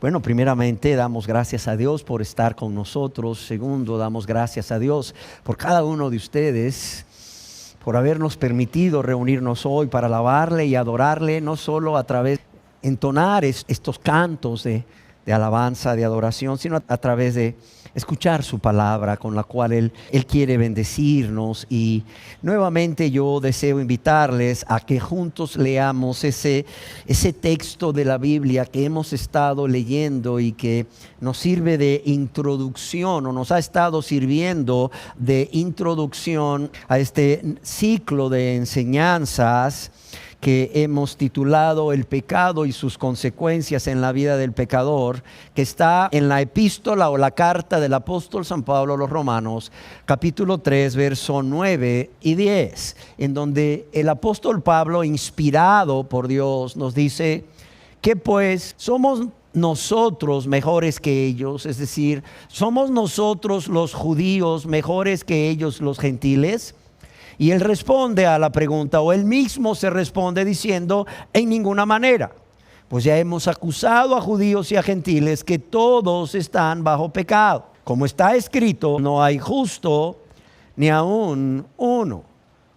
Bueno, primeramente damos gracias a Dios por estar con nosotros. Segundo, damos gracias a Dios por cada uno de ustedes, por habernos permitido reunirnos hoy para alabarle y adorarle, no solo a través de entonar estos cantos de alabanza, de adoración, sino a través de escuchar su palabra con la cual Él quiere bendecirnos. Y nuevamente yo deseo invitarles a que juntos leamos ese texto de la Biblia que hemos estado leyendo y que nos sirve de introducción, o nos ha estado sirviendo de introducción a este ciclo de enseñanzas que hemos titulado El pecado y sus consecuencias en la vida del pecador, que está en la epístola o la carta del apóstol San Pablo a los Romanos, capítulo 3, verso 9 y 10, en donde el apóstol Pablo, inspirado por Dios, nos dice que pues somos nosotros mejores que ellos, es decir, somos nosotros los judíos mejores que ellos los gentiles. Y él responde a la pregunta, o él mismo se responde diciendo, en ninguna manera. Pues ya hemos acusado a judíos y a gentiles que todos están bajo pecado. Como está escrito, no hay justo ni aún uno.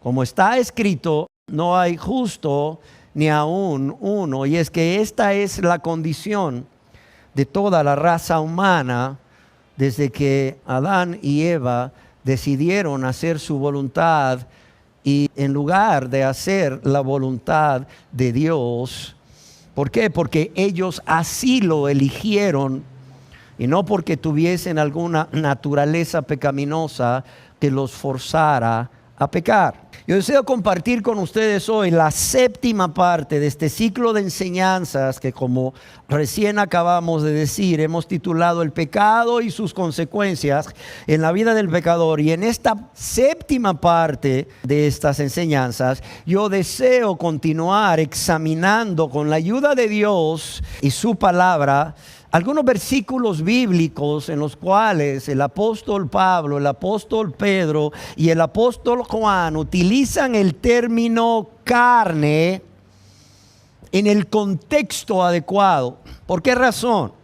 Como está escrito, no hay justo ni aún uno. Y es que esta es la condición de toda la raza humana desde que Adán y Eva decidieron hacer su voluntad y en lugar de hacer la voluntad de Dios. ¿Por qué? Porque ellos así lo eligieron y no porque tuviesen alguna naturaleza pecaminosa que los forzara a pecar. Yo deseo compartir con ustedes hoy la séptima parte de este ciclo de enseñanzas que, como recién acabamos de decir, hemos titulado El pecado y sus consecuencias en la vida del pecador. Y en esta séptima parte de estas enseñanzas yo deseo continuar examinando con la ayuda de Dios y su palabra algunos versículos bíblicos en los cuales el apóstol Pablo, el apóstol Pedro y el apóstol Juan utilizan el término carne en el contexto adecuado. ¿Por qué razón?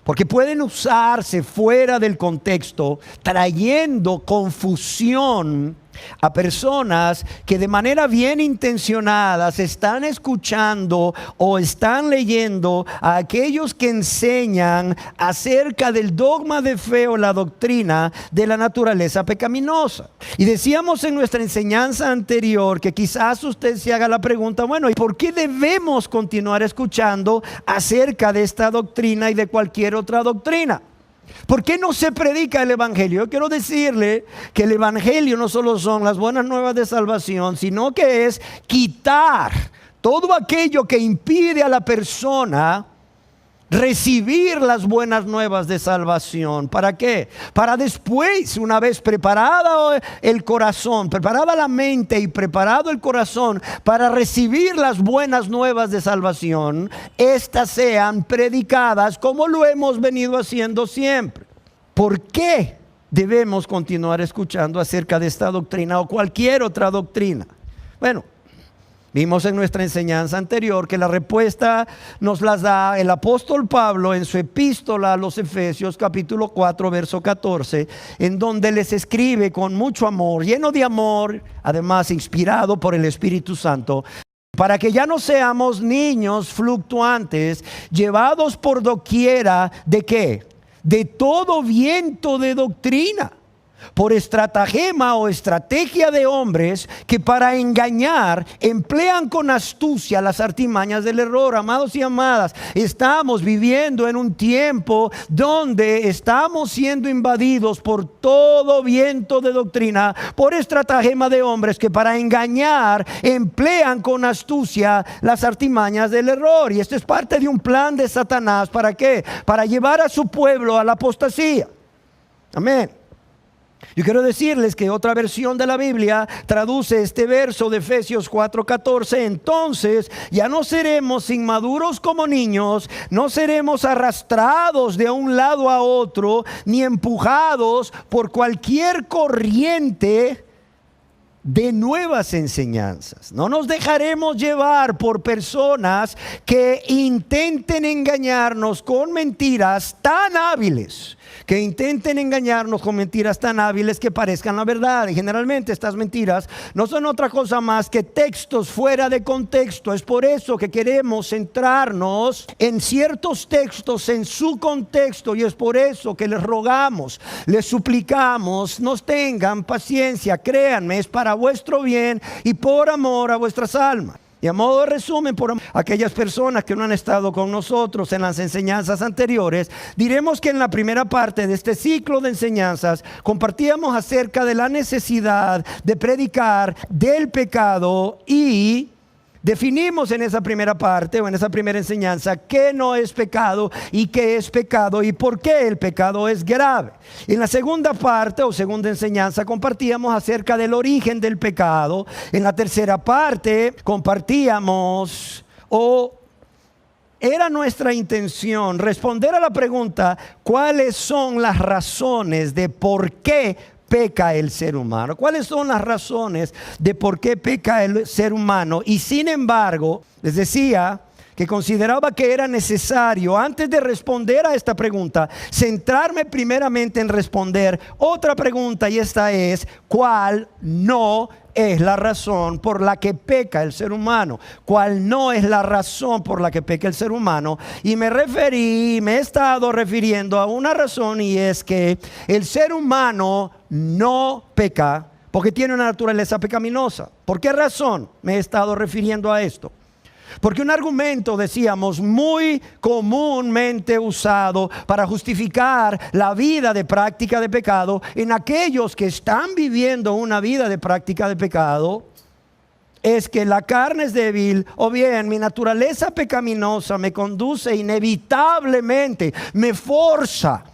Porque pueden usarse fuera del contexto, trayendo confusión a personas que de manera bien intencionadas están escuchando o están leyendo a aquellos que enseñan acerca del dogma de fe o la doctrina de la naturaleza pecaminosa. Y decíamos en nuestra enseñanza anterior que quizás usted se haga la pregunta, bueno, ¿y por qué debemos continuar escuchando acerca de esta doctrina y de cualquier otra doctrina? ¿Por qué no se predica el Evangelio? Yo quiero decirle que el Evangelio no solo son las buenas nuevas de salvación, sino que es quitar todo aquello que impide a la persona recibir las buenas nuevas de salvación. ¿Para qué? Para después, una vez preparado el corazón, preparada la mente y preparado el corazón para recibir las buenas nuevas de salvación, estas sean predicadas como lo hemos venido haciendo siempre. ¿Por qué debemos continuar escuchando acerca de esta doctrina o cualquier otra doctrina? Bueno, vimos en nuestra enseñanza anterior que la respuesta nos las da el apóstol Pablo en su epístola a los Efesios capítulo 4 verso 14, en donde les escribe con mucho amor, lleno de amor, además inspirado por el Espíritu Santo, para que ya no seamos niños fluctuantes, llevados por doquiera ¿de qué? De todo viento de doctrina, por estratagema o estrategia de hombres que para engañar emplean con astucia las artimañas del error. Amados y amadas, estamos viviendo en un tiempo donde estamos siendo invadidos por todo viento de doctrina, por estratagema de hombres que para engañar emplean con astucia las artimañas del error. Y esto es parte de un plan de Satanás. ¿Para qué? Para llevar a su pueblo a la apostasía. Amén. Yo quiero decirles que otra versión de la Biblia traduce este verso de Efesios 4:14. Entonces ya no seremos inmaduros como niños, no seremos arrastrados de un lado a otro, ni empujados por cualquier corriente de nuevas enseñanzas. No nos dejaremos llevar por personas que intenten engañarnos con mentiras tan hábiles, que parezcan la verdad. Y generalmente estas mentiras no son otra cosa más que textos fuera de contexto. Es por eso que queremos centrarnos en ciertos textos en su contexto, y es por eso que les rogamos, les suplicamos, nos tengan paciencia. Créanme, es para vuestro bien y por amor a vuestras almas. Y a modo de resumen, por aquellas personas que no han estado con nosotros en las enseñanzas anteriores, diremos que en la primera parte de este ciclo de enseñanzas compartíamos acerca de la necesidad de predicar del pecado, y definimos en esa primera parte o en esa primera enseñanza qué no es pecado y qué es pecado y por qué el pecado es grave. En la segunda parte o segunda enseñanza compartíamos acerca del origen del pecado. En la tercera parte compartíamos, era nuestra intención responder a la pregunta: ¿cuáles son las razones de por qué peca el ser humano? ¿Cuáles son las razones de por qué peca el ser humano? Y sin embargo, les decía que consideraba que era necesario, antes de responder a esta pregunta, centrarme primeramente en responder otra pregunta, y esta es: ¿cuál no es la razón por la que peca el ser humano? ¿Cuál no es la razón por la que peca el ser humano? Y me he estado refiriendo a una razón, y es que el ser humano no peca porque tiene una naturaleza pecaminosa. ¿Por qué razón me he estado refiriendo a esto? Porque un argumento, decíamos, muy comúnmente usado para justificar la vida de práctica de pecado en aquellos que están viviendo una vida de práctica de pecado, es que la carne es débil, o bien mi naturaleza pecaminosa me conduce inevitablemente, me forza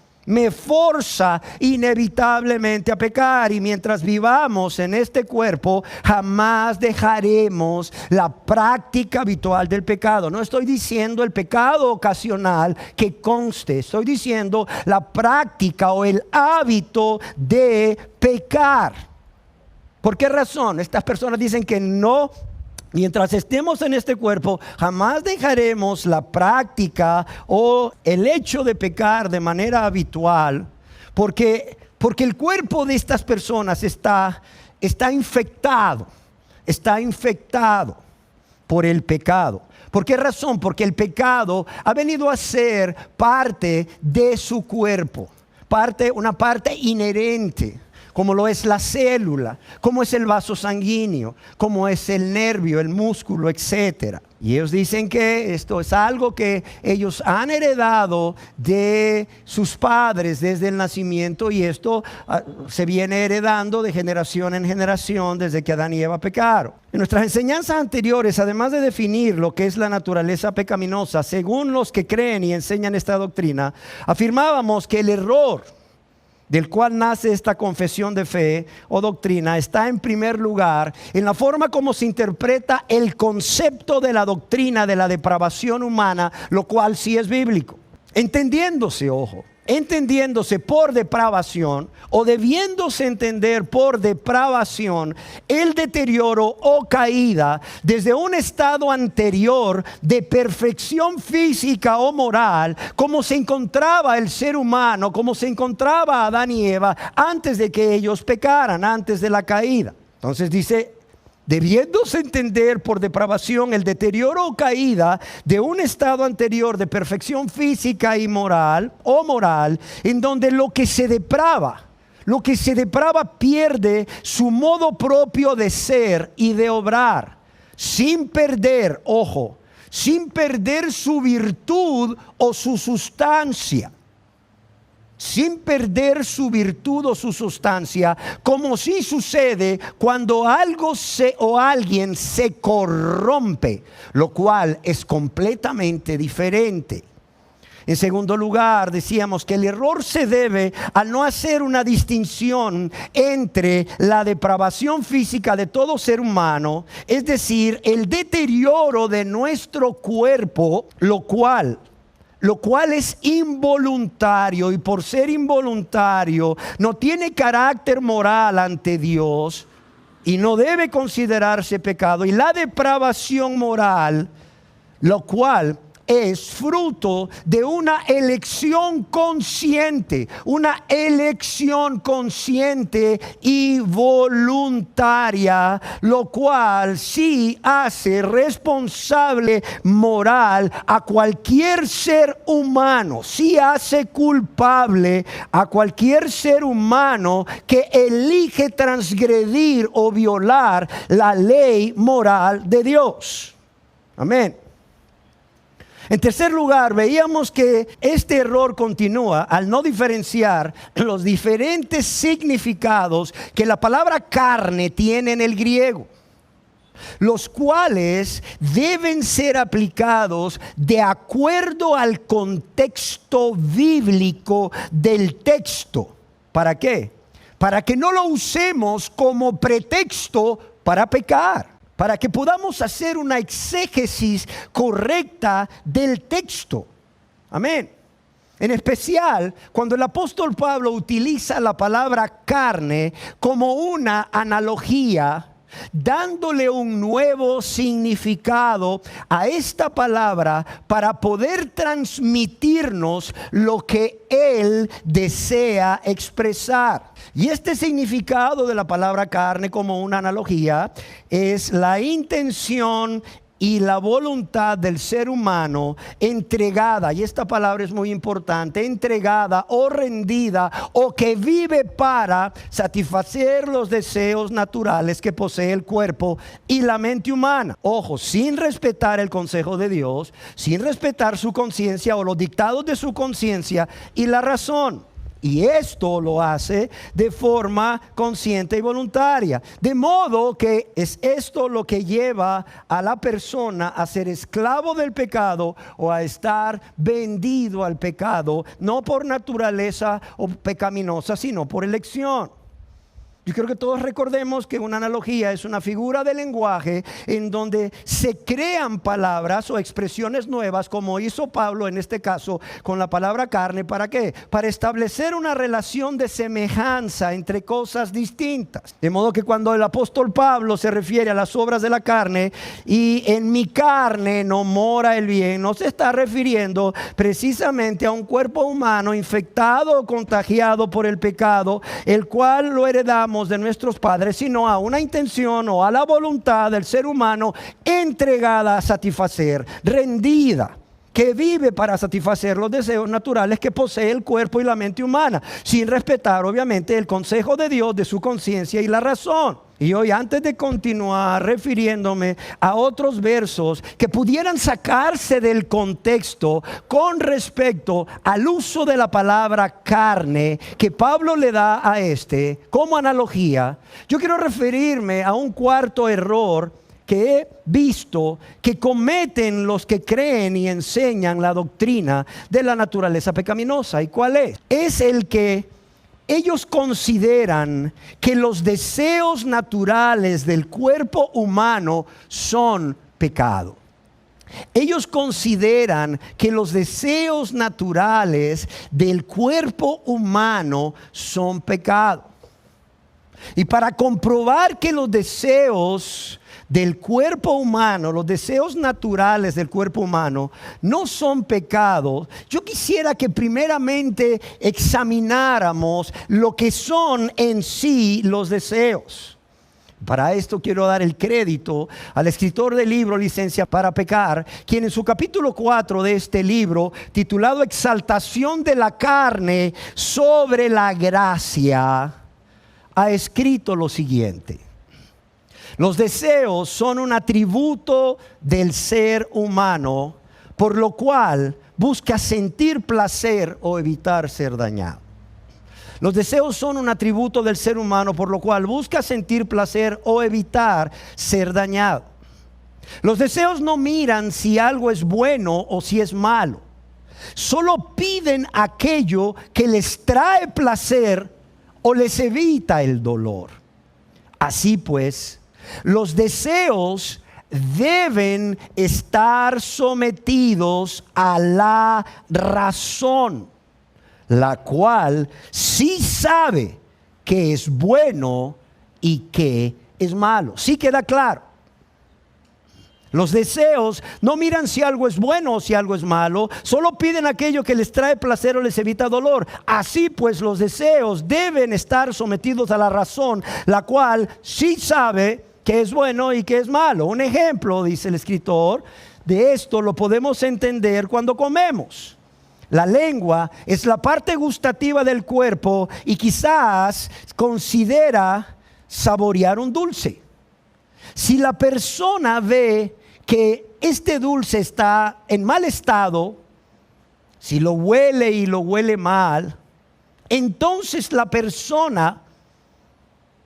inevitablemente a pecar. Y mientras vivamos en este cuerpo, jamás dejaremos la práctica habitual del pecado. No estoy diciendo el pecado ocasional que conste, estoy diciendo la práctica o el hábito de pecar. ¿Por qué razón? Estas personas dicen que no. Mientras estemos en este cuerpo, jamás dejaremos la práctica o el hecho de pecar de manera habitual, porque el cuerpo de estas personas está infectado por el pecado. ¿Por qué razón? Porque el pecado ha venido a ser parte de su cuerpo, una parte inherente, como lo es la célula, como es el vaso sanguíneo, como es el nervio, el músculo, etc. Y ellos dicen que esto es algo que ellos han heredado de sus padres desde el nacimiento, y esto se viene heredando de generación en generación desde que Adán y Eva pecaron. En nuestras enseñanzas anteriores, además de definir lo que es la naturaleza pecaminosa, según los que creen y enseñan esta doctrina, afirmábamos que el error del cual nace esta confesión de fe o doctrina está en primer lugar en la forma como se interpreta el concepto de la doctrina de la depravación humana, lo cual sí es bíblico. Entendiéndose por depravación, o debiéndose entender por depravación, el deterioro o caída desde un estado anterior de perfección física o moral, como se encontraba el ser humano, como se encontraba Adán y Eva antes de que ellos pecaran, antes de la caída. Entonces dice: debiéndose entender por depravación el deterioro o caída de un estado anterior de perfección física y moral, en donde lo que se deprava pierde su modo propio de ser y de obrar, sin perder su virtud o su sustancia. Como sí sucede cuando algo o alguien se corrompe, lo cual es completamente diferente. En segundo lugar, decíamos que el error se debe a no hacer una distinción entre la depravación física de todo ser humano, es decir, el deterioro de nuestro cuerpo, lo cual es involuntario, y por ser involuntario no tiene carácter moral ante Dios, y no debe considerarse pecado, y la depravación moral, lo cual es fruto de una elección consciente y voluntaria, lo cual sí hace responsable moral a cualquier ser humano, sí hace culpable a cualquier ser humano que elige transgredir o violar la ley moral de Dios. Amén. En tercer lugar, veíamos que este error continúa al no diferenciar los diferentes significados que la palabra carne tiene en el griego, los cuales deben ser aplicados de acuerdo al contexto bíblico del texto. ¿Para qué? Para que no lo usemos como pretexto para pecar, para que podamos hacer una exégesis correcta del texto. Amén. En especial, cuando el apóstol Pablo utiliza la palabra carne como una analogía, dándole un nuevo significado a esta palabra para poder transmitirnos lo que él desea expresar. Y este significado de la palabra carne como una analogía es la intención y la voluntad del ser humano entregada, y esta palabra es muy importante, entregada o rendida, o que vive para satisfacer los deseos naturales que posee el cuerpo y la mente humana. Ojo, sin respetar el consejo de Dios, sin respetar su conciencia o los dictados de su conciencia y la razón. Y esto lo hace de forma consciente y voluntaria. De modo que es esto lo que lleva a la persona a ser esclavo del pecado o a estar vendido al pecado, no por naturaleza o pecaminosa, sino por elección. Yo creo que todos recordemos que una analogía es una figura de lenguaje en donde se crean palabras o expresiones nuevas, como hizo Pablo en este caso con la palabra carne. ¿Para qué? Para establecer una relación de semejanza entre cosas distintas. De modo que cuando el apóstol Pablo se refiere a las obras de la carne y en mi carne no mora el bien, no se está refiriendo precisamente a un cuerpo humano infectado o contagiado por el pecado, el cual lo heredamos de nuestros padres, sino a una intención o a la voluntad del ser humano entregada a satisfacer, rendida, que vive para satisfacer los deseos naturales que posee el cuerpo y la mente humana, sin respetar obviamente el consejo de Dios, de su conciencia y la razón. Y hoy, antes de continuar refiriéndome a otros versos que pudieran sacarse del contexto con respecto al uso de la palabra carne que Pablo le da a este como analogía, yo quiero referirme a un cuarto error que he visto que cometen los que creen y enseñan la doctrina de la naturaleza pecaminosa. ¿Y cuál es? Es el que ellos consideran que los deseos naturales del cuerpo humano son pecado. Ellos consideran que los deseos naturales del cuerpo humano son pecado. Y para comprobar que los deseos del cuerpo humano, los deseos naturales del cuerpo humano no son pecados, yo quisiera que primeramente examináramos lo que son en sí los deseos. Para esto quiero dar el crédito al escritor del libro Licencia para Pecar, quien en su capítulo 4 de este libro, titulado Exaltación de la carne sobre la gracia, ha escrito lo siguiente: los deseos son un atributo del ser humano, por lo cual busca sentir placer o evitar ser dañado. Los deseos son un atributo del ser humano, por lo cual busca sentir placer o evitar ser dañado. Los deseos no miran si algo es bueno o si es malo. Solo piden aquello que les trae placer o les evita el dolor. Así pues, los deseos deben estar sometidos a la razón, la cual sí sabe que es bueno y que es malo. Sí queda claro. Los deseos no miran si algo es bueno o si algo es malo, solo piden aquello que les trae placer o les evita dolor. Así pues, los deseos deben estar sometidos a la razón, la cual sí sabe qué es bueno y qué es malo. Un ejemplo, dice el escritor, de esto lo podemos entender cuando comemos. La lengua es la parte gustativa del cuerpo y quizás considera saborear un dulce. Si la persona ve que este dulce está en mal estado, si lo huele y lo huele mal, entonces la persona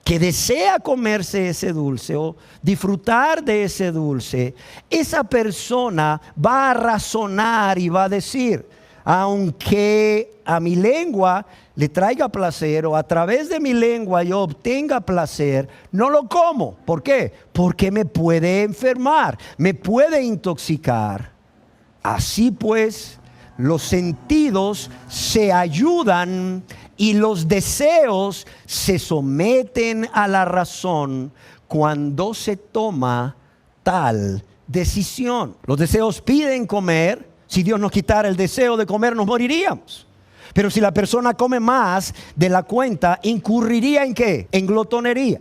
que desea comerse ese dulce o disfrutar de ese dulce, esa persona va a razonar y va a decir: aunque a mi lengua le traiga placer o a través de mi lengua yo obtenga placer, no lo como. ¿Por qué? Porque me puede enfermar, me puede intoxicar. Así pues, los sentidos se ayudan y los deseos se someten a la razón cuando se toma tal decisión. Los deseos piden comer. Si Dios nos quitara el deseo de comer, nos moriríamos. Pero si la persona come más de la cuenta, incurriría ¿en qué? En glotonería.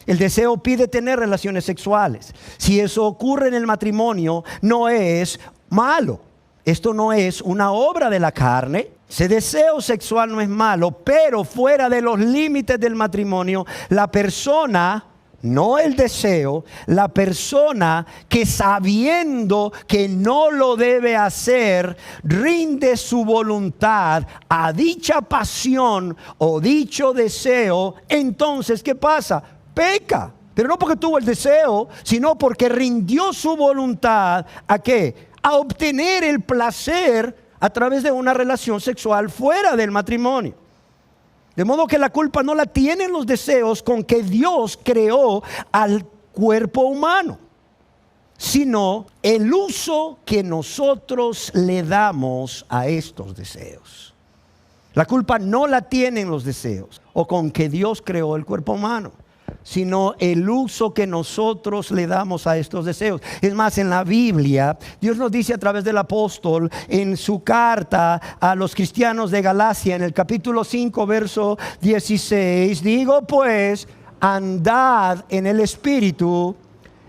El deseo pide tener relaciones sexuales. Si eso ocurre en el matrimonio, no es malo. Esto no es una obra de la carne. Ese deseo sexual no es malo, pero fuera de los límites del matrimonio, la persona, no el deseo, la persona que sabiendo que no lo debe hacer, rinde su voluntad a dicha pasión o dicho deseo, entonces ¿qué pasa? Peca. Pero no porque tuvo el deseo, sino porque rindió su voluntad ¿a qué? A obtener el placer a través de una relación sexual fuera del matrimonio. De modo que la culpa no la tienen los deseos con que Dios creó al cuerpo humano, sino el uso que nosotros le damos a estos deseos. La culpa no la tienen los deseos o con que Dios creó el cuerpo humano, sino el uso que nosotros le damos a estos deseos. Es más, en la Biblia, Dios nos dice a través del apóstol en su carta a los cristianos de Galacia, en el capítulo 5, verso 16, digo pues, andad en el Espíritu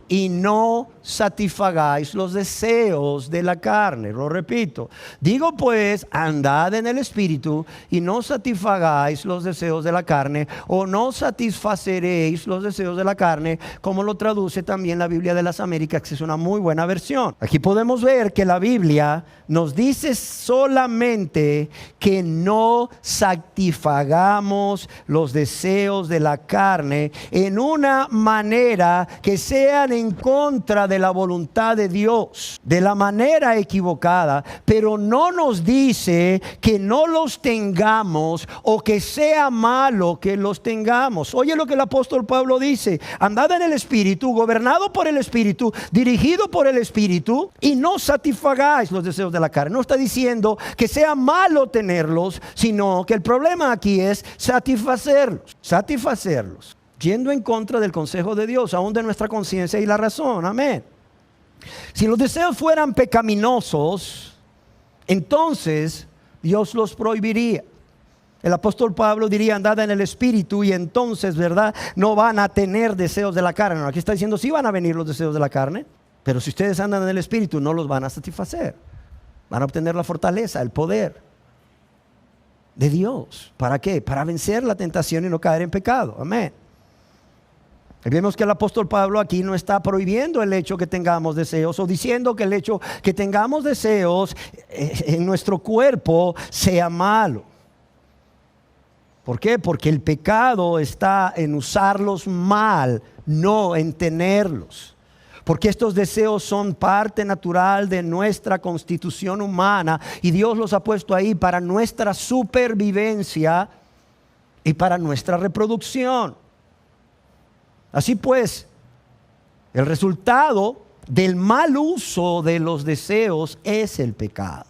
y no satisfagáis los deseos de la carne. Lo repito, digo pues, andad en el Espíritu y no satisfagáis los deseos de la carne, o no satisfaceréis los deseos de la carne, como lo traduce también la Biblia de las Américas, que es una muy buena versión. Aquí podemos ver que la Biblia nos dice solamente que no satisfagamos los deseos de la carne en una manera que sean en contra de la voluntad de Dios, de la manera equivocada, pero no nos dice que no los tengamos o que sea malo que los tengamos. Oye lo que el apóstol Pablo dice: andad en el Espíritu, gobernado por el Espíritu, dirigido por el Espíritu, y no satisfagáis los deseos de la carne. No está diciendo que sea malo tenerlos, sino que el problema aquí es satisfacerlos, yendo en contra del consejo de Dios, aún de nuestra conciencia y la razón. Amén. Si los deseos fueran pecaminosos, entonces Dios los prohibiría. El apóstol Pablo diría: andad en el Espíritu, y entonces, ¿verdad?, no van a tener deseos de la carne. No, aquí está diciendo sí van a venir los deseos de la carne, pero si ustedes andan en el Espíritu no los van a satisfacer. Van a obtener la fortaleza, el poder de Dios. ¿Para qué? Para vencer la tentación y no caer en pecado. Amén. Y vemos que el apóstol Pablo aquí no está prohibiendo el hecho que tengamos deseos, o diciendo que el hecho que tengamos deseos en nuestro cuerpo sea malo. ¿Por qué? Porque el pecado está en usarlos mal, no en tenerlos. Porque estos deseos son parte natural de nuestra constitución humana, y Dios los ha puesto ahí para nuestra supervivencia y para nuestra reproducción. Así pues, el resultado del mal uso de los deseos es el pecado.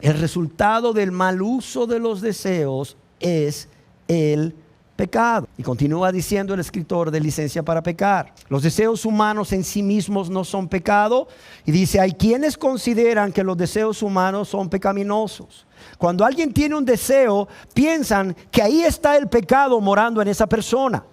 El resultado del mal uso de los deseos es el pecado. Y continúa diciendo el escritor de Licencia para Pecar: los deseos humanos en sí mismos no son pecado. Y dice, hay quienes consideran que los deseos humanos son pecaminosos. Cuando alguien tiene un deseo, piensan que ahí está el pecado morando en esa persona.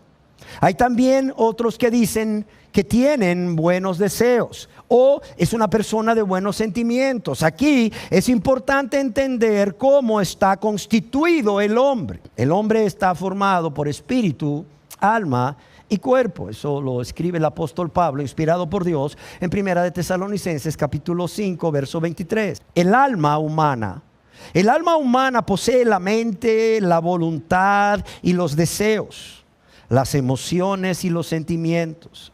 Hay también otros que dicen que tienen buenos deseos o es una persona de buenos sentimientos. Aquí es importante entender cómo está constituido el hombre. El hombre está formado por espíritu, alma y cuerpo. Eso lo escribe el apóstol Pablo, inspirado por Dios, en Primera de Tesalonicenses capítulo 5, verso 23. El alma humana posee la mente, la voluntad y los deseos, las emociones y los sentimientos.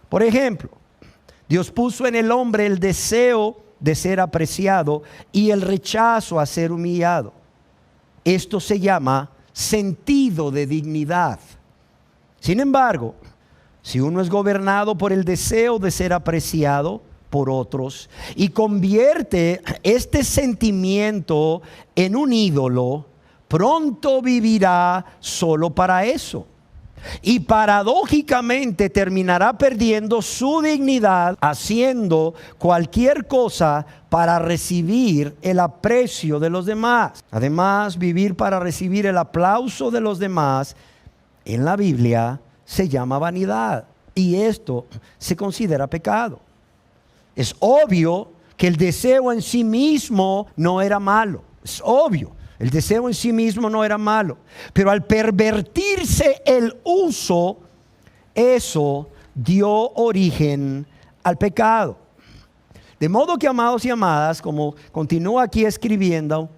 Por ejemplo, Dios puso en el hombre el deseo de ser apreciado y el rechazo a ser humillado. Esto se llama sentido de dignidad. Sin embargo, si uno es gobernado por el deseo de ser apreciado por otros y convierte este sentimiento en un ídolo, pronto vivirá solo para eso. Y paradójicamente terminará perdiendo su dignidad haciendo cualquier cosa para recibir el aprecio de los demás. Además, vivir para recibir el aplauso de los demás en la Biblia se llama vanidad, y esto se considera pecado. Es obvio que el deseo en sí mismo no era malo. Es obvio. El deseo en sí mismo no era malo, pero al pervertirse el uso, eso dio origen al pecado. De modo que, amados y amadas, como continúa aquí escribiendo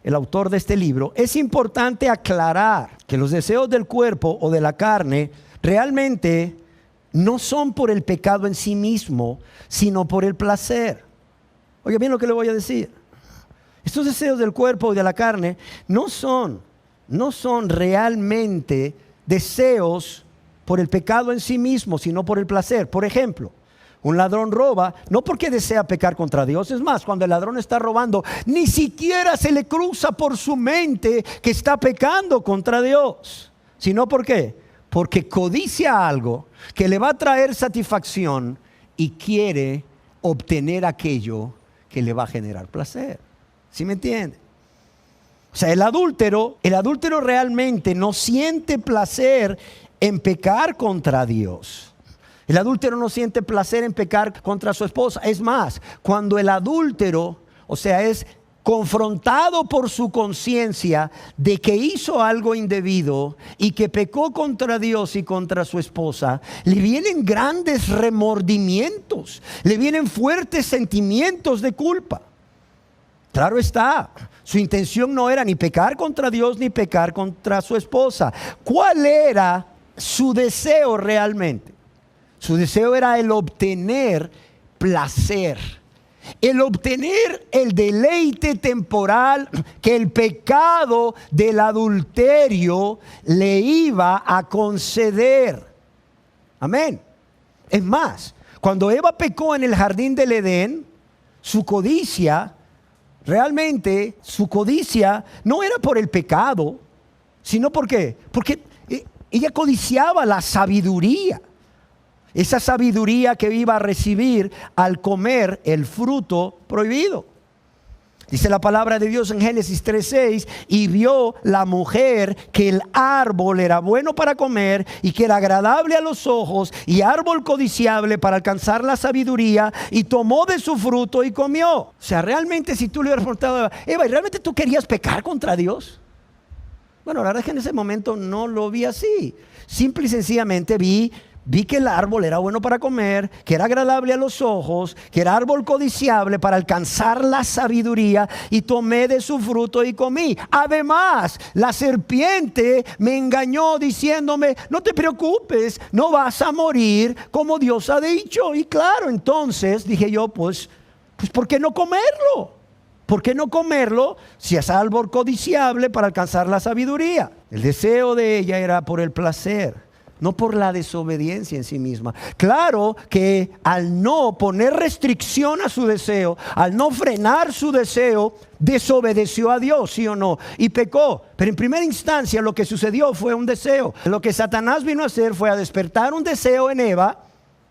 el autor de este libro, es importante aclarar que los deseos del cuerpo o de la carne realmente no son por el pecado en sí mismo, sino por el placer. Oiga bien lo que le voy a decir. Estos deseos del cuerpo y de la carne no son realmente deseos por el pecado en sí mismo, sino por el placer. Por ejemplo, un ladrón roba no porque desea pecar contra Dios. Es más, cuando el ladrón está robando, ni siquiera se le cruza por su mente que está pecando contra Dios. ¿Sino por qué? Porque codicia algo que le va a traer satisfacción y quiere obtener aquello que le va a generar placer. ¿Sí me entiende? O sea, el adúltero realmente no siente placer en pecar contra Dios. El adúltero no siente placer en pecar contra su esposa. Es más, cuando el adúltero, es confrontado por su conciencia de que hizo algo indebido y que pecó contra Dios y contra su esposa, le vienen grandes remordimientos, le vienen fuertes sentimientos de culpa. Claro está, su intención no era ni pecar contra Dios ni pecar contra su esposa. ¿Cuál era su deseo realmente? Su deseo era el obtener placer, el obtener el deleite temporal que el pecado del adulterio le iba a conceder. Amén. Es más, cuando Eva pecó en el jardín del Edén, su codicia no era por el pecado, sino porque ella codiciaba la sabiduría. Esa sabiduría que iba a recibir al comer el fruto prohibido. Dice la palabra de Dios en Génesis 3:6, y vio la mujer que el árbol era bueno para comer y que era agradable a los ojos y árbol codiciable para alcanzar la sabiduría, y tomó de su fruto y comió. O sea, realmente si tú le hubieras preguntado a Eva, ¿y realmente tú querías pecar contra Dios? Bueno, la verdad es que en ese momento no lo vi así. Simple y sencillamente vi que el árbol era bueno para comer, que era agradable a los ojos, que era árbol codiciable para alcanzar la sabiduría, y tomé de su fruto y comí. Además, la serpiente me engañó diciéndome, no te preocupes, no vas a morir como Dios ha dicho. Y claro, entonces dije yo, pues ¿por qué no comerlo? ¿Por qué no comerlo si es árbol codiciable para alcanzar la sabiduría? El deseo de ella era por el placer. no por la desobediencia en sí misma. Claro que al no poner restricción a su deseo, al no frenar su deseo, desobedeció a Dios, ¿sí o no? Y pecó. Pero en primera instancia lo que sucedió fue un deseo. Lo que Satanás vino a hacer fue a despertar un deseo en Eva.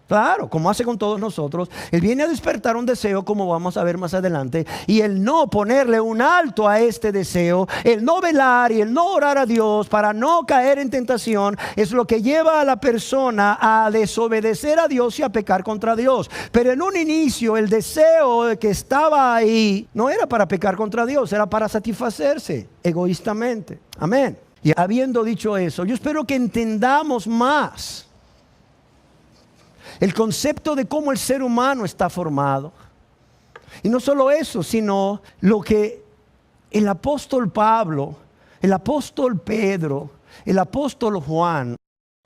Claro, como hace con todos nosotros. Él viene a despertar un deseo, como vamos a ver más adelante, y el no ponerle un alto a este deseo, el no velar y el no orar a Dios para no caer en tentación, es lo que lleva a la persona a desobedecer a Dios y a pecar contra Dios. Pero en un inicio el deseo que estaba ahí no era para pecar contra Dios, era para satisfacerse egoístamente. Amén. Y habiendo dicho eso, yo espero que entendamos más el concepto de cómo el ser humano está formado. Y no solo eso, sino lo que el apóstol Pablo, el apóstol Pedro, el apóstol Juan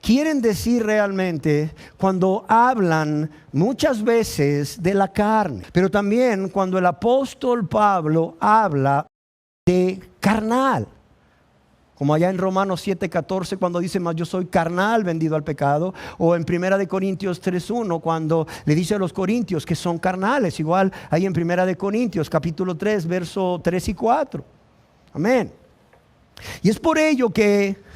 quieren decir realmente cuando hablan muchas veces de la carne. Pero también cuando el apóstol Pablo habla de carnal. Como allá en Romanos 7:14 cuando dice, mas yo soy carnal vendido al pecado. O en 1 Corintios 3:1 cuando le dice a los corintios que son carnales. Igual ahí en 1 Corintios capítulo 3 verso 3 y 4. Amén. Y es por ello que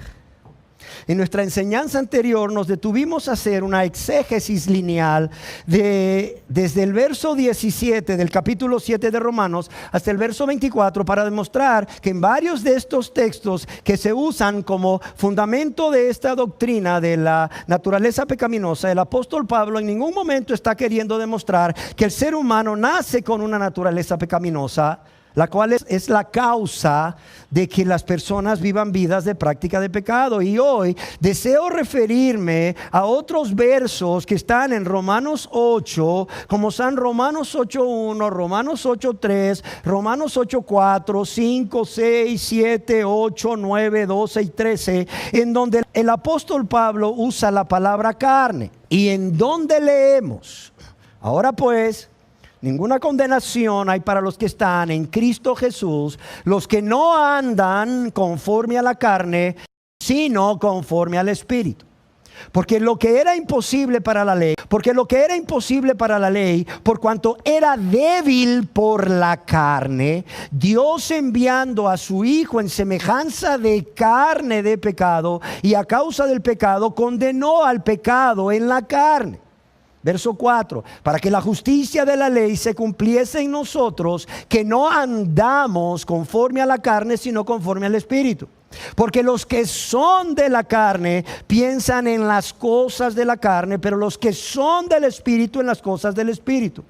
en nuestra enseñanza anterior nos detuvimos a hacer una exégesis lineal desde el verso 17 del capítulo 7 de Romanos hasta el verso 24 para demostrar que en varios de estos textos que se usan como fundamento de esta doctrina de la naturaleza pecaminosa, el apóstol Pablo en ningún momento está queriendo demostrar que el ser humano nace con una naturaleza pecaminosa, la cual es la causa de que las personas vivan vidas de práctica de pecado. Y hoy deseo referirme a otros versos que están en Romanos 8, como son Romanos 8:1, Romanos 8:3, Romanos 8:4, 5, 6, 7, 8, 9, 12 y 13, en donde el apóstol Pablo usa la palabra carne. Y en donde leemos, ahora pues, ninguna condenación hay para los que están en Cristo Jesús, los que no andan conforme a la carne, sino conforme al Espíritu. Porque lo que era imposible para la ley, por cuanto era débil por la carne, Dios enviando a su Hijo en semejanza de carne de pecado, y a causa del pecado condenó al pecado en la carne. Verso 4, para que la justicia de la ley se cumpliese en nosotros, que no andamos conforme a la carne, sino conforme al Espíritu. Porque los que son de la carne piensan en las cosas de la carne, pero los que son del Espíritu en las cosas del Espíritu.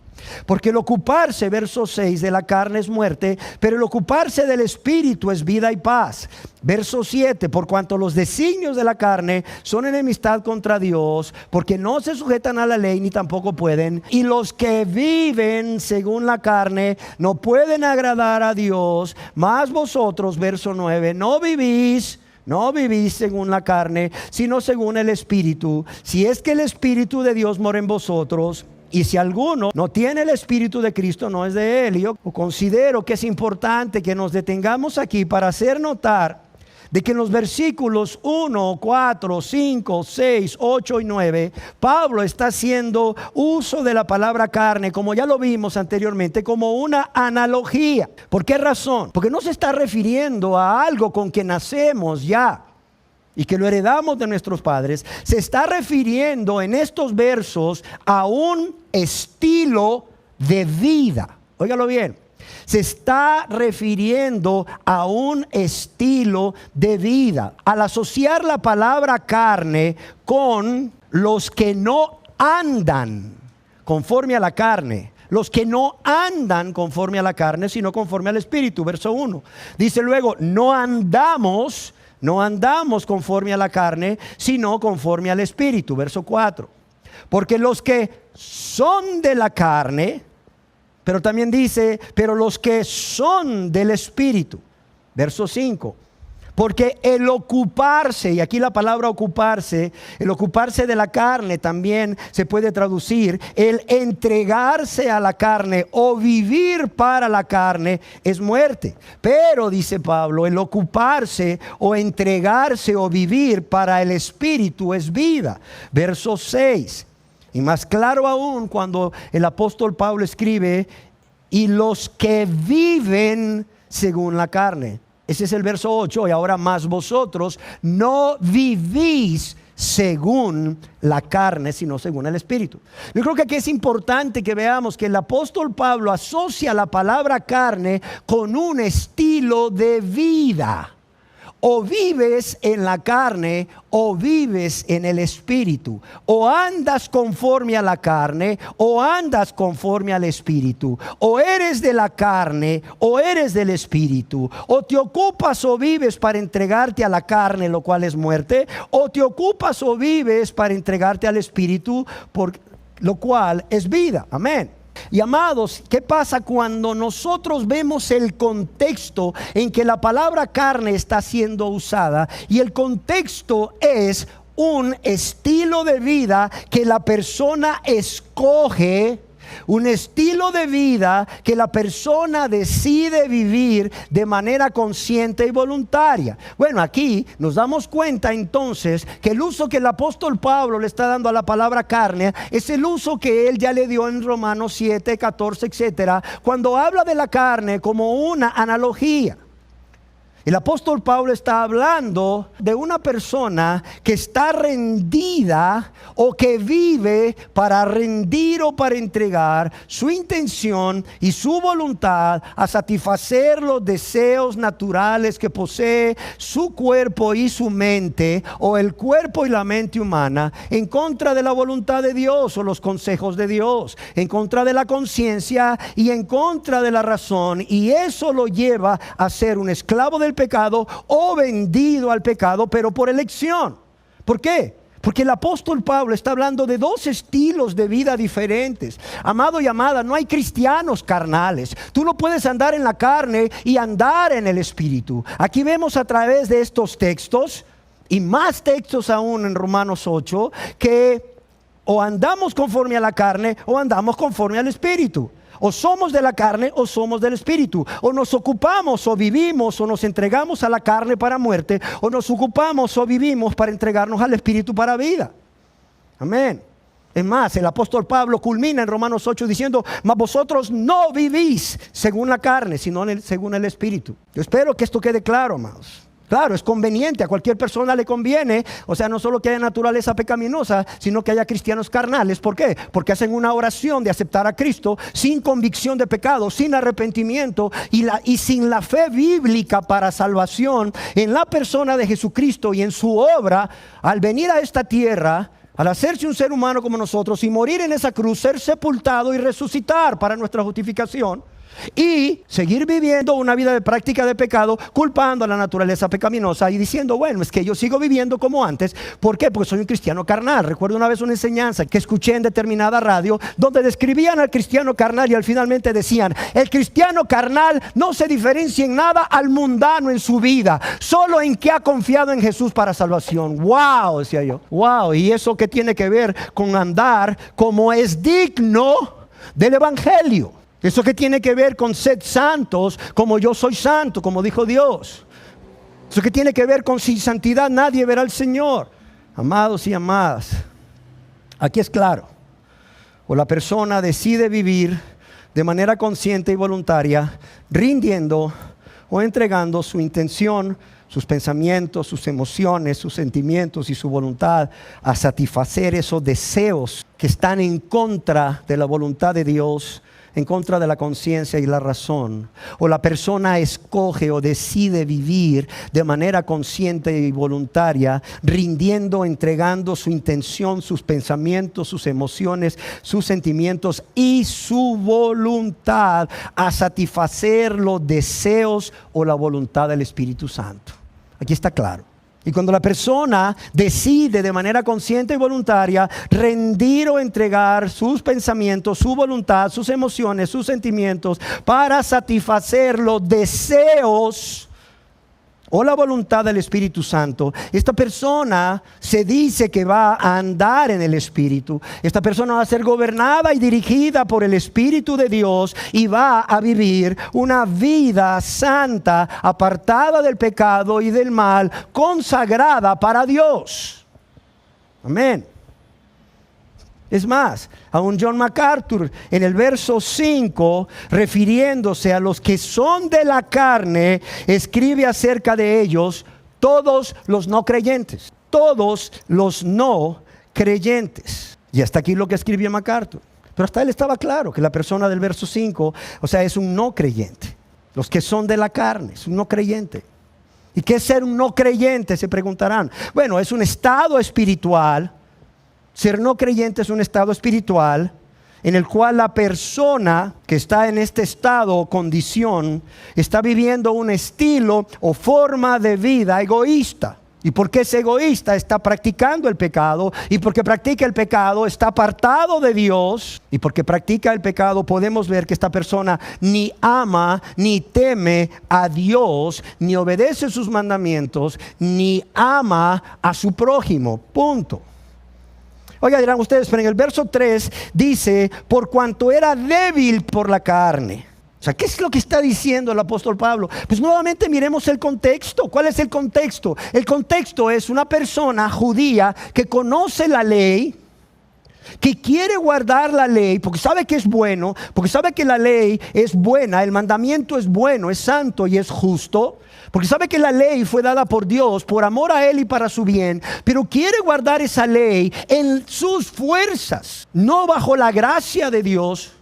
Porque el ocuparse, verso 6, de la carne es muerte, pero el ocuparse del Espíritu es vida y paz. Verso 7, por cuanto los designios de la carne son enemistad contra Dios, porque no se sujetan a la ley ni tampoco pueden. Y los que viven según la carne no pueden agradar a Dios. Mas vosotros, verso 9, no vivís según la carne, sino según el Espíritu. Si es que el Espíritu de Dios mora en vosotros. Y si alguno no tiene el Espíritu de Cristo, no es de él. Y yo considero que es importante que nos detengamos aquí para hacer notar de que en los versículos 1, 4, 5, 6, 8 y 9, Pablo está haciendo uso de la palabra carne, como ya lo vimos anteriormente, como una analogía. ¿Por qué razón? Porque no se está refiriendo a algo con que nacemos ya y que lo heredamos de nuestros padres. Se está refiriendo en estos versos a un estilo de vida. Óigalo bien. Se está refiriendo a un estilo de vida. Al asociar la palabra carne con los que no andan conforme a la carne. Los que no andan conforme a la carne, sino conforme al Espíritu. Verso 1. Dice luego, no andamos conforme a la carne, sino conforme al Espíritu. Verso 4. Porque los que son de la carne, pero también dice, pero los que son del Espíritu. Verso 5. Porque el ocuparse, y aquí la palabra ocuparse, el ocuparse de la carne también se puede traducir, el entregarse a la carne o vivir para la carne es muerte. Pero dice Pablo, el ocuparse o entregarse o vivir para el Espíritu es vida. Verso 6. Y más claro aún cuando el apóstol Pablo escribe, y los que viven según la carne. Ese es el verso 8. Y ahora más vosotros no vivís según la carne, sino según el Espíritu. Yo creo que aquí es importante que veamos que el apóstol Pablo asocia la palabra carne con un estilo de vida. O vives en la carne o vives en el Espíritu. O andas conforme a la carne o andas conforme al Espíritu. O eres de la carne o eres del Espíritu. O te ocupas o vives para entregarte a la carne, lo cual es muerte. O te ocupas o vives para entregarte al Espíritu, por lo cual es vida. Amén. Y amados, ¿qué pasa cuando nosotros vemos el contexto en que la palabra carne está siendo usada? Y el contexto es un estilo de vida que la persona escoge, un estilo de vida que la persona decide vivir de manera consciente y voluntaria. Bueno, aquí nos damos cuenta entonces que el uso que el apóstol Pablo le está dando a la palabra carne es el uso que él ya le dio en Romanos 7, 14, etcétera, cuando habla de la carne como una analogía. El apóstol Pablo está hablando de una persona que está rendida o que vive para rendir o para entregar su intención y su voluntad a satisfacer los deseos naturales que posee su cuerpo y su mente, o el cuerpo y la mente humana, en contra de la voluntad de Dios o los consejos de Dios, en contra de la conciencia y en contra de la razón. Y eso lo lleva a ser un esclavo del pecado o vendido al pecado, pero por elección. ¿Por qué? Porque el apóstol Pablo está hablando de dos estilos de vida diferentes. Amado y amada, no hay cristianos carnales. Tú no puedes andar en la carne y andar en el Espíritu. Aquí vemos a través de estos textos, y más textos aún en Romanos 8, que o andamos conforme a la carne o andamos conforme al Espíritu. O somos de la carne o somos del Espíritu. O nos ocupamos o vivimos o nos entregamos a la carne para muerte, o nos ocupamos o vivimos para entregarnos al Espíritu para vida. Amén. Es más, el apóstol Pablo culmina en Romanos 8 diciendo: mas vosotros no vivís según la carne, sino según el Espíritu. Yo espero que esto quede claro, amados. Claro, es conveniente, a cualquier persona le conviene, o sea, no solo que haya naturaleza pecaminosa, sino que haya cristianos carnales. ¿Por qué? Porque hacen una oración de aceptar a Cristo sin convicción de pecado, sin arrepentimiento y sin la fe bíblica para salvación en la persona de Jesucristo y en su obra al venir a esta tierra, al hacerse un ser humano como nosotros y morir en esa cruz, ser sepultado y resucitar para nuestra justificación. Y seguir viviendo una vida de práctica de pecado, culpando a la naturaleza pecaminosa y diciendo: bueno, es que yo sigo viviendo como antes. ¿Por qué? Porque soy un cristiano carnal. Recuerdo una vez una enseñanza que escuché en determinada radio, donde describían al cristiano carnal y al finalmente decían: el cristiano carnal no se diferencia en nada al mundano en su vida, solo en que ha confiado en Jesús para salvación. Wow, decía yo. Wow, y eso que tiene que ver con andar como es digno del evangelio. Eso que tiene que ver con sed santos como yo soy santo, como dijo Dios. Eso que tiene que ver con sin santidad nadie verá al Señor. Amados y amadas, aquí es claro: o la persona decide vivir de manera consciente y voluntaria, rindiendo o entregando su intención, sus pensamientos, sus emociones, sus sentimientos y su voluntad a satisfacer esos deseos que están en contra de la voluntad de Dios, en contra de la conciencia y la razón. O la persona escoge o decide vivir de manera consciente y voluntaria, rindiendo, entregando su intención, sus pensamientos, sus emociones, sus sentimientos y su voluntad a satisfacer los deseos o la voluntad del Espíritu Santo. Aquí está claro. Y cuando la persona decide de manera consciente y voluntaria rendir o entregar sus pensamientos, su voluntad, sus emociones, sus sentimientos para satisfacer los deseos o la voluntad del Espíritu Santo, esta persona se dice que va a andar en el Espíritu. Esta persona va a ser gobernada y dirigida por el Espíritu de Dios y va a vivir una vida santa, apartada del pecado y del mal, consagrada para Dios. Amén. Es más, aún John MacArthur en el verso 5, refiriéndose a los que son de la carne, escribe acerca de ellos: todos los no creyentes. Todos los no creyentes. Y hasta aquí lo que escribió MacArthur. Pero hasta él estaba claro que la persona del verso 5, o sea, es un no creyente. Los que son de la carne, es un no creyente. ¿Y qué es ser un no creyente? Se preguntarán. Bueno, es un estado espiritual. Ser no creyente es un estado espiritual en el cual la persona que está en este estado o condición está viviendo un estilo o forma de vida egoísta. ¿Y por qué es egoísta? Está practicando el pecado, y porque practica el pecado está apartado de Dios, y porque practica el pecado podemos ver que esta persona ni ama ni teme a Dios, ni obedece sus mandamientos, ni ama a su prójimo. Punto. Oiga, dirán ustedes, pero en el verso 3 dice: por cuanto era débil por la carne. O sea, ¿qué es lo que está diciendo el apóstol Pablo? Pues nuevamente miremos el contexto. ¿Cuál es el contexto? El contexto es una persona judía que conoce la ley, que quiere guardar la ley porque sabe que es bueno, porque sabe que la ley es buena, el mandamiento es bueno, es santo y es justo, porque sabe que la ley fue dada por Dios por amor a Él y para su bien, pero quiere guardar esa ley en sus fuerzas, no bajo la gracia de Dios.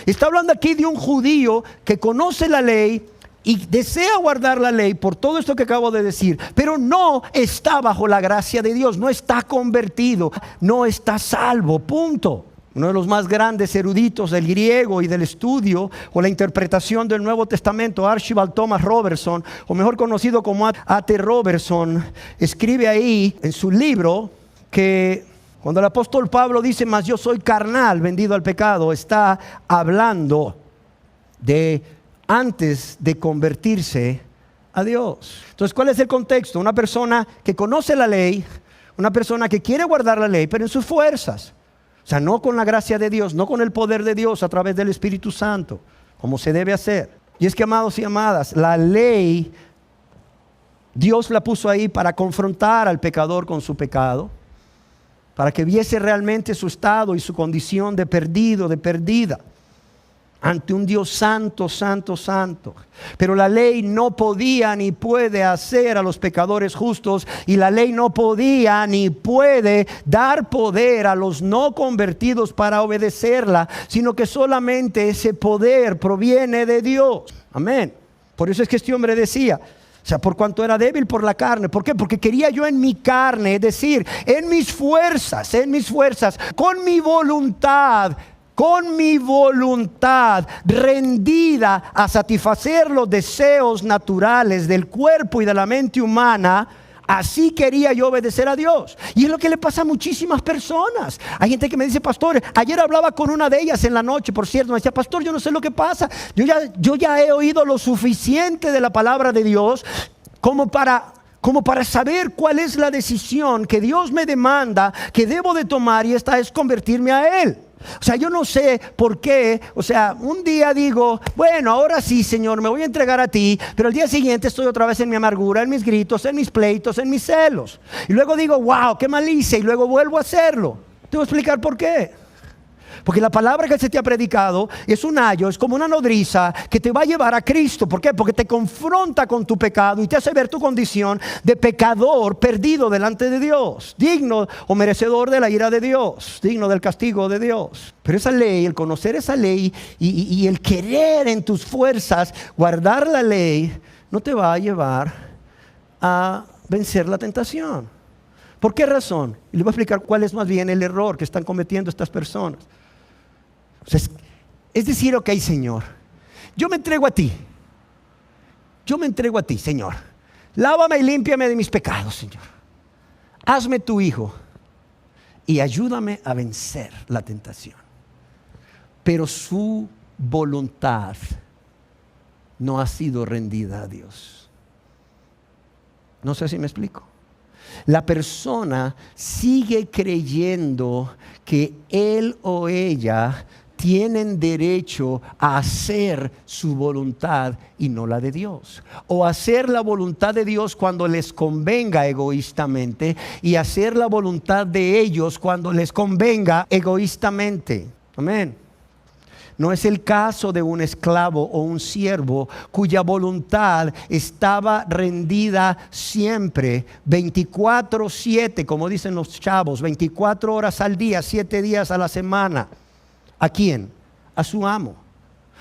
Está hablando aquí de un judío que conoce la ley y desea guardar la ley por todo esto que acabo de decir, pero no está bajo la gracia de Dios, no está convertido, no está salvo, punto. Uno de los más grandes eruditos del griego y del estudio o la interpretación del Nuevo Testamento, Archibald Thomas Robertson, o mejor conocido como A.T. Robertson, escribe ahí en su libro que cuando el apóstol Pablo dice: mas yo soy carnal, vendido al pecado, está hablando de antes de convertirse a Dios. Entonces, ¿cuál es el contexto? Una persona que conoce la ley, una persona que quiere guardar la ley, pero en sus fuerzas. O sea, no con la gracia de Dios, no con el poder de Dios a través del Espíritu Santo, como se debe hacer. Y es que, amados y amadas, la ley, Dios la puso ahí para confrontar al pecador con su pecado, para que viese realmente su estado y su condición de perdido, de perdida, ante un Dios santo, santo, santo. Pero la ley no podía ni puede hacer a los pecadores justos, y la ley no podía ni puede dar poder a los no convertidos para obedecerla, sino que solamente ese poder proviene de Dios. Amén. Por eso es que este hombre decía, o sea, por cuanto era débil por la carne. ¿Por qué? Porque quería yo en mi carne, es decir, en mis fuerzas, con mi voluntad rendida a satisfacer los deseos naturales del cuerpo y de la mente humana, así quería yo obedecer a Dios. Y es lo que le pasa a muchísimas personas. Hay gente que me dice: pastor, ayer hablaba con una de ellas en la noche, por cierto, me decía: pastor, yo no sé lo que pasa, yo ya he oído lo suficiente de la palabra de Dios como para saber cuál es la decisión que Dios me demanda que debo de tomar, y esta es convertirme a Él. O sea, yo no sé por qué. O sea, un día digo: bueno, ahora sí, Señor, me voy a entregar a ti. Pero el día siguiente estoy otra vez en mi amargura, en mis gritos, en mis pleitos, en mis celos. Y luego digo: wow, qué mal hice. Y luego vuelvo a hacerlo. Te voy a explicar por qué. Porque la palabra que se te ha predicado es un ayo, es como una nodriza que te va a llevar a Cristo. ¿Por qué? Porque te confronta con tu pecado y te hace ver tu condición de pecador perdido delante de Dios, digno o merecedor de la ira de Dios, digno del castigo de Dios. Pero esa ley, el conocer esa ley y el querer en tus fuerzas guardar la ley, no te va a llevar a vencer la tentación. ¿Por qué razón? Y le voy a explicar cuál es más bien el error que están cometiendo estas personas. O sea, es decir, ok, Señor, yo me entrego a ti. Yo me entrego a ti, Señor. Lávame y límpiame de mis pecados, Señor. Hazme tu hijo y ayúdame a vencer la tentación. Pero su voluntad no ha sido rendida a Dios. No sé si me explico. La persona sigue creyendo que él o ella tienen derecho a hacer su voluntad y no la de Dios. O hacer la voluntad de Dios cuando les convenga egoístamente y hacer la voluntad de ellos cuando les convenga egoístamente. Amén. No es el caso de un esclavo o un siervo cuya voluntad estaba rendida siempre, 24/7, como dicen los chavos, 24 horas al día, 7 días a la semana. ¿A quién? A su amo.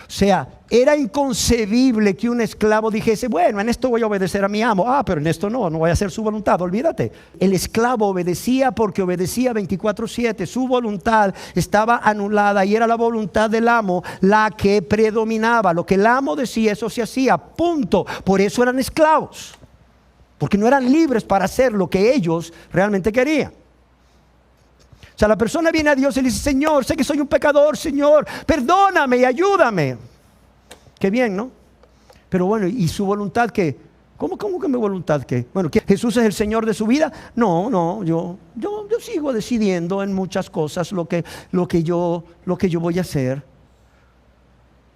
O sea, era inconcebible que un esclavo dijese, bueno, en esto voy a obedecer a mi amo. Pero en esto no voy a hacer su voluntad, olvídate. El esclavo obedecía porque obedecía 24/7. Su voluntad estaba anulada y era la voluntad del amo la que predominaba. Lo que el amo decía, eso se hacía, punto. Por eso eran esclavos, porque no eran libres para hacer lo que ellos realmente querían. O sea, la persona viene a Dios y le dice, Señor, sé que soy un pecador, Señor, perdóname y ayúdame. Qué bien, ¿no? Pero bueno, ¿y su voluntad qué? ¿Cómo que mi voluntad qué? Bueno, ¿que Jesús es el Señor de su vida? No, yo sigo decidiendo en muchas cosas lo que yo voy a hacer.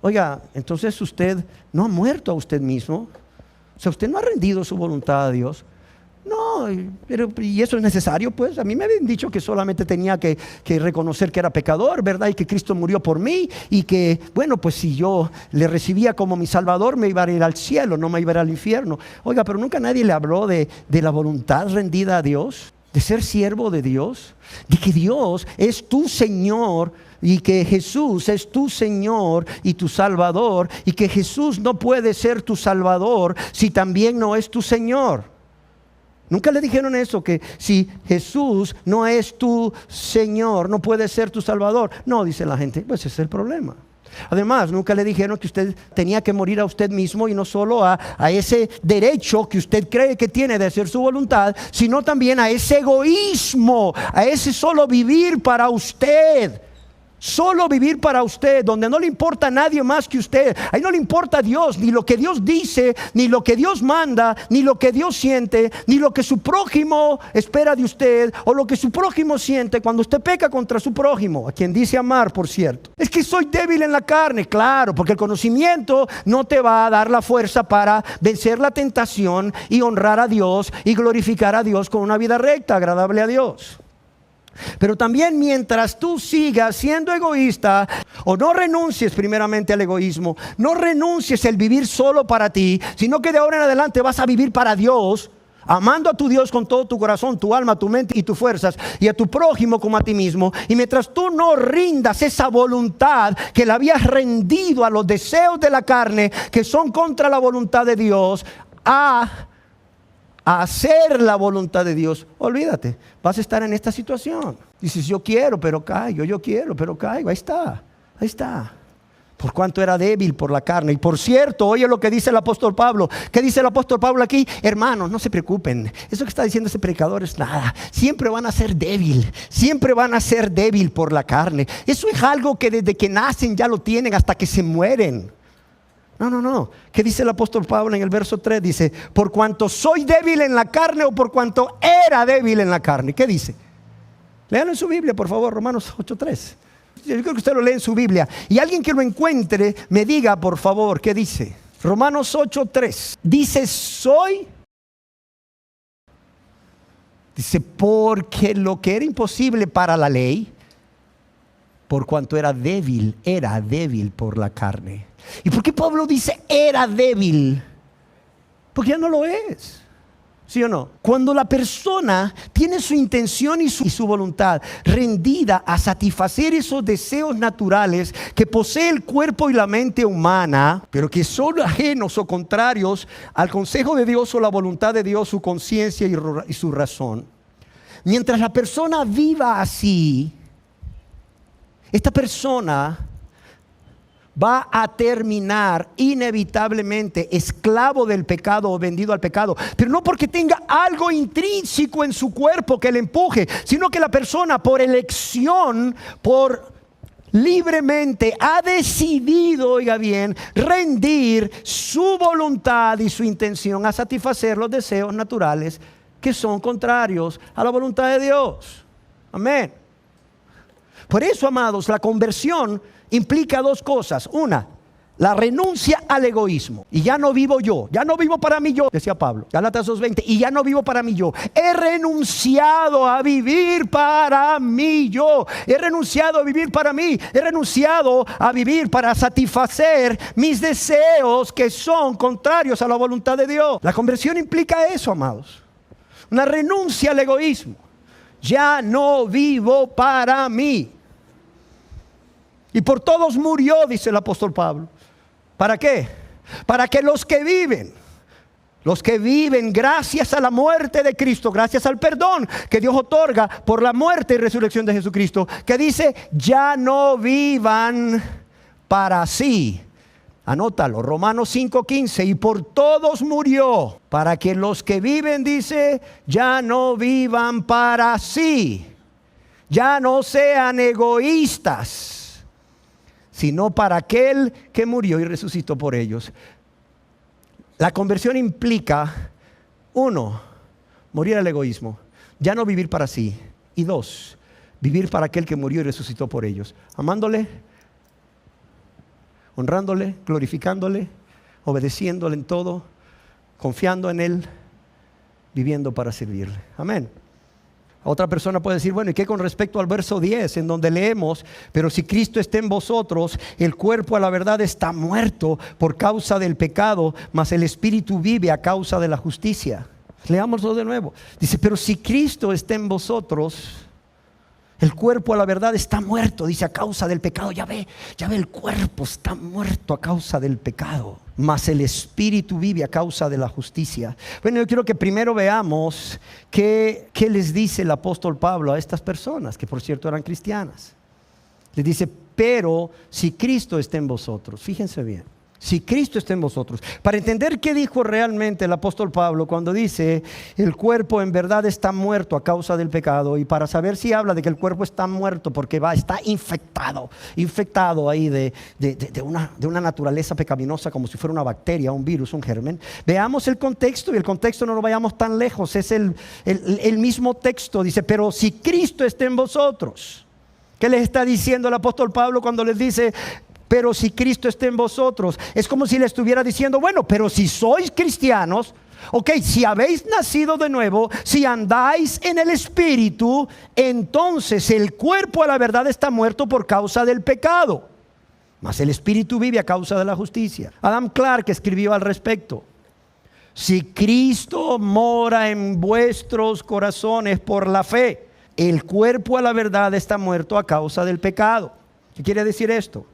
Oiga, entonces usted no ha muerto a usted mismo. O sea, usted no ha rendido su voluntad a Dios. No, pero ¿y eso es necesario? Pues a mí me habían dicho que solamente tenía que reconocer que era pecador, ¿verdad? Y que Cristo murió por mí y que, bueno, pues si yo le recibía como mi Salvador me iba a ir al cielo, no me iba a ir al infierno. Oiga, pero nunca nadie le habló de la voluntad rendida a Dios, de ser siervo de Dios, de que Dios es tu Señor y que Jesús es tu Señor y tu Salvador y que Jesús no puede ser tu Salvador si también no es tu Señor. Nunca le dijeron eso, que si Jesús no es tu Señor, no puede ser tu Salvador. No, dice la gente, pues ese es el problema. Además, nunca le dijeron que usted tenía que morir a usted mismo y no solo a ese derecho que usted cree que tiene de hacer su voluntad, sino también a ese egoísmo, a ese solo vivir para usted. Solo vivir para usted, donde no le importa a nadie más que usted. Ahí no le importa a Dios, ni lo que Dios dice, ni lo que Dios manda, ni lo que Dios siente, ni lo que su prójimo espera de usted, o lo que su prójimo siente cuando usted peca contra su prójimo, a quien dice amar, por cierto. Es que soy débil en la carne, claro, porque el conocimiento no te va a dar la fuerza para vencer la tentación y honrar a Dios y glorificar a Dios con una vida recta, agradable a Dios. Pero también mientras tú sigas siendo egoísta o no renuncies primeramente al egoísmo, no renuncies el vivir solo para ti, sino que de ahora en adelante vas a vivir para Dios, amando a tu Dios con todo tu corazón, tu alma, tu mente y tus fuerzas, y a tu prójimo como a ti mismo. Y mientras tú no rindas esa voluntad que le habías rendido a los deseos de la carne, que son contra la voluntad de Dios, a hacer la voluntad de Dios, olvídate, vas a estar en esta situación. Dices, yo quiero, pero caigo, yo quiero, pero caigo. Ahí está. Por cuanto era débil por la carne. Y por cierto, oye lo que dice el apóstol Pablo. ¿Qué dice el apóstol Pablo aquí? Hermanos, no se preocupen. Eso que está diciendo ese predicador es nada. Siempre van a ser débil. Siempre van a ser débil por la carne. Eso es algo que desde que nacen ya lo tienen hasta que se mueren. No. ¿Qué dice el apóstol Pablo en el verso 3? Dice, por cuanto soy débil en la carne o por cuanto era débil en la carne. ¿Qué dice? Léanlo en su Biblia, por favor, Romanos 8:3. Yo creo que usted lo lee en su Biblia. Y alguien que lo encuentre, me diga, por favor, ¿qué dice? Romanos 8:3. Dice, Dice, porque lo que era imposible para la ley, por cuanto era débil por la carne. ¿Y por qué Pablo dice era débil? Porque ya no lo es. ¿Sí o no? Cuando la persona tiene su intención y su voluntad rendida a satisfacer esos deseos naturales que posee el cuerpo y la mente humana, pero que son ajenos o contrarios al consejo de Dios o la voluntad de Dios, su conciencia y su razón. Mientras la persona viva así, esta persona va a terminar inevitablemente esclavo del pecado o vendido al pecado, pero no porque tenga algo intrínseco en su cuerpo que le empuje, sino que la persona por elección, por libremente ha decidido, oiga bien, rendir su voluntad y su intención a satisfacer los deseos naturales que son contrarios a la voluntad de Dios. Amén. Por eso, amados, la conversión implica dos cosas. Una, la renuncia al egoísmo. Y ya no vivo yo, ya no vivo para mí yo, decía Pablo, Gálatas 2:20, y ya no vivo para mí yo. He renunciado a vivir para mí yo. He renunciado a vivir para mí. He renunciado a vivir para satisfacer mis deseos que son contrarios a la voluntad de Dios. La conversión implica eso, amados. Una renuncia al egoísmo. Ya no vivo para mí. Y por todos murió, dice el apóstol Pablo. ¿Para qué? Para que los que viven gracias a la muerte de Cristo, gracias al perdón que Dios otorga por la muerte y resurrección de Jesucristo, que dice, ya no vivan para sí. Anótalo, Romanos 5:15, y por todos murió, para que los que viven, dice, ya no vivan para sí, ya no sean egoístas, sino para aquel que murió y resucitó por ellos. La conversión implica, uno, morir al egoísmo, ya no vivir para sí, y dos, vivir para aquel que murió y resucitó por ellos, amándole, honrándole, glorificándole, obedeciéndole en todo, confiando en Él, viviendo para servirle. Amén. Otra persona puede decir, bueno, ¿y qué con respecto al verso 10 en donde leemos, pero si Cristo está en vosotros, el cuerpo a la verdad está muerto por causa del pecado, mas el espíritu vive a causa de la justicia? Leámoslo de nuevo. Dice, pero si Cristo está en vosotros, el cuerpo a la verdad está muerto, dice, a causa del pecado. Ya ve, el cuerpo está muerto a causa del pecado, mas el espíritu vive a causa de la justicia. Bueno, yo quiero que primero veamos qué les dice el apóstol Pablo a estas personas, que por cierto eran cristianas. Les dice, pero si Cristo está en vosotros, fíjense bien. Si Cristo está en vosotros. Para entender qué dijo realmente el apóstol Pablo cuando dice el cuerpo en verdad está muerto a causa del pecado, y para saber si habla de que el cuerpo está muerto porque está infectado ahí de una naturaleza pecaminosa, como si fuera una bacteria, un virus, un germen, veamos el contexto, y el contexto no lo vayamos tan lejos, es el mismo texto. Dice, pero si Cristo está en vosotros. ¿Qué les está diciendo el apóstol Pablo cuando les dice pero si Cristo está en vosotros? Es como si le estuviera diciendo, bueno, pero si sois cristianos, ok, si habéis nacido de nuevo, si andáis en el Espíritu, entonces el cuerpo a la verdad está muerto por causa del pecado, mas el Espíritu vive a causa de la justicia. Adam Clark escribió al respecto. Si Cristo mora en vuestros corazones por la fe, el cuerpo a la verdad está muerto a causa del pecado. ¿Qué quiere decir esto?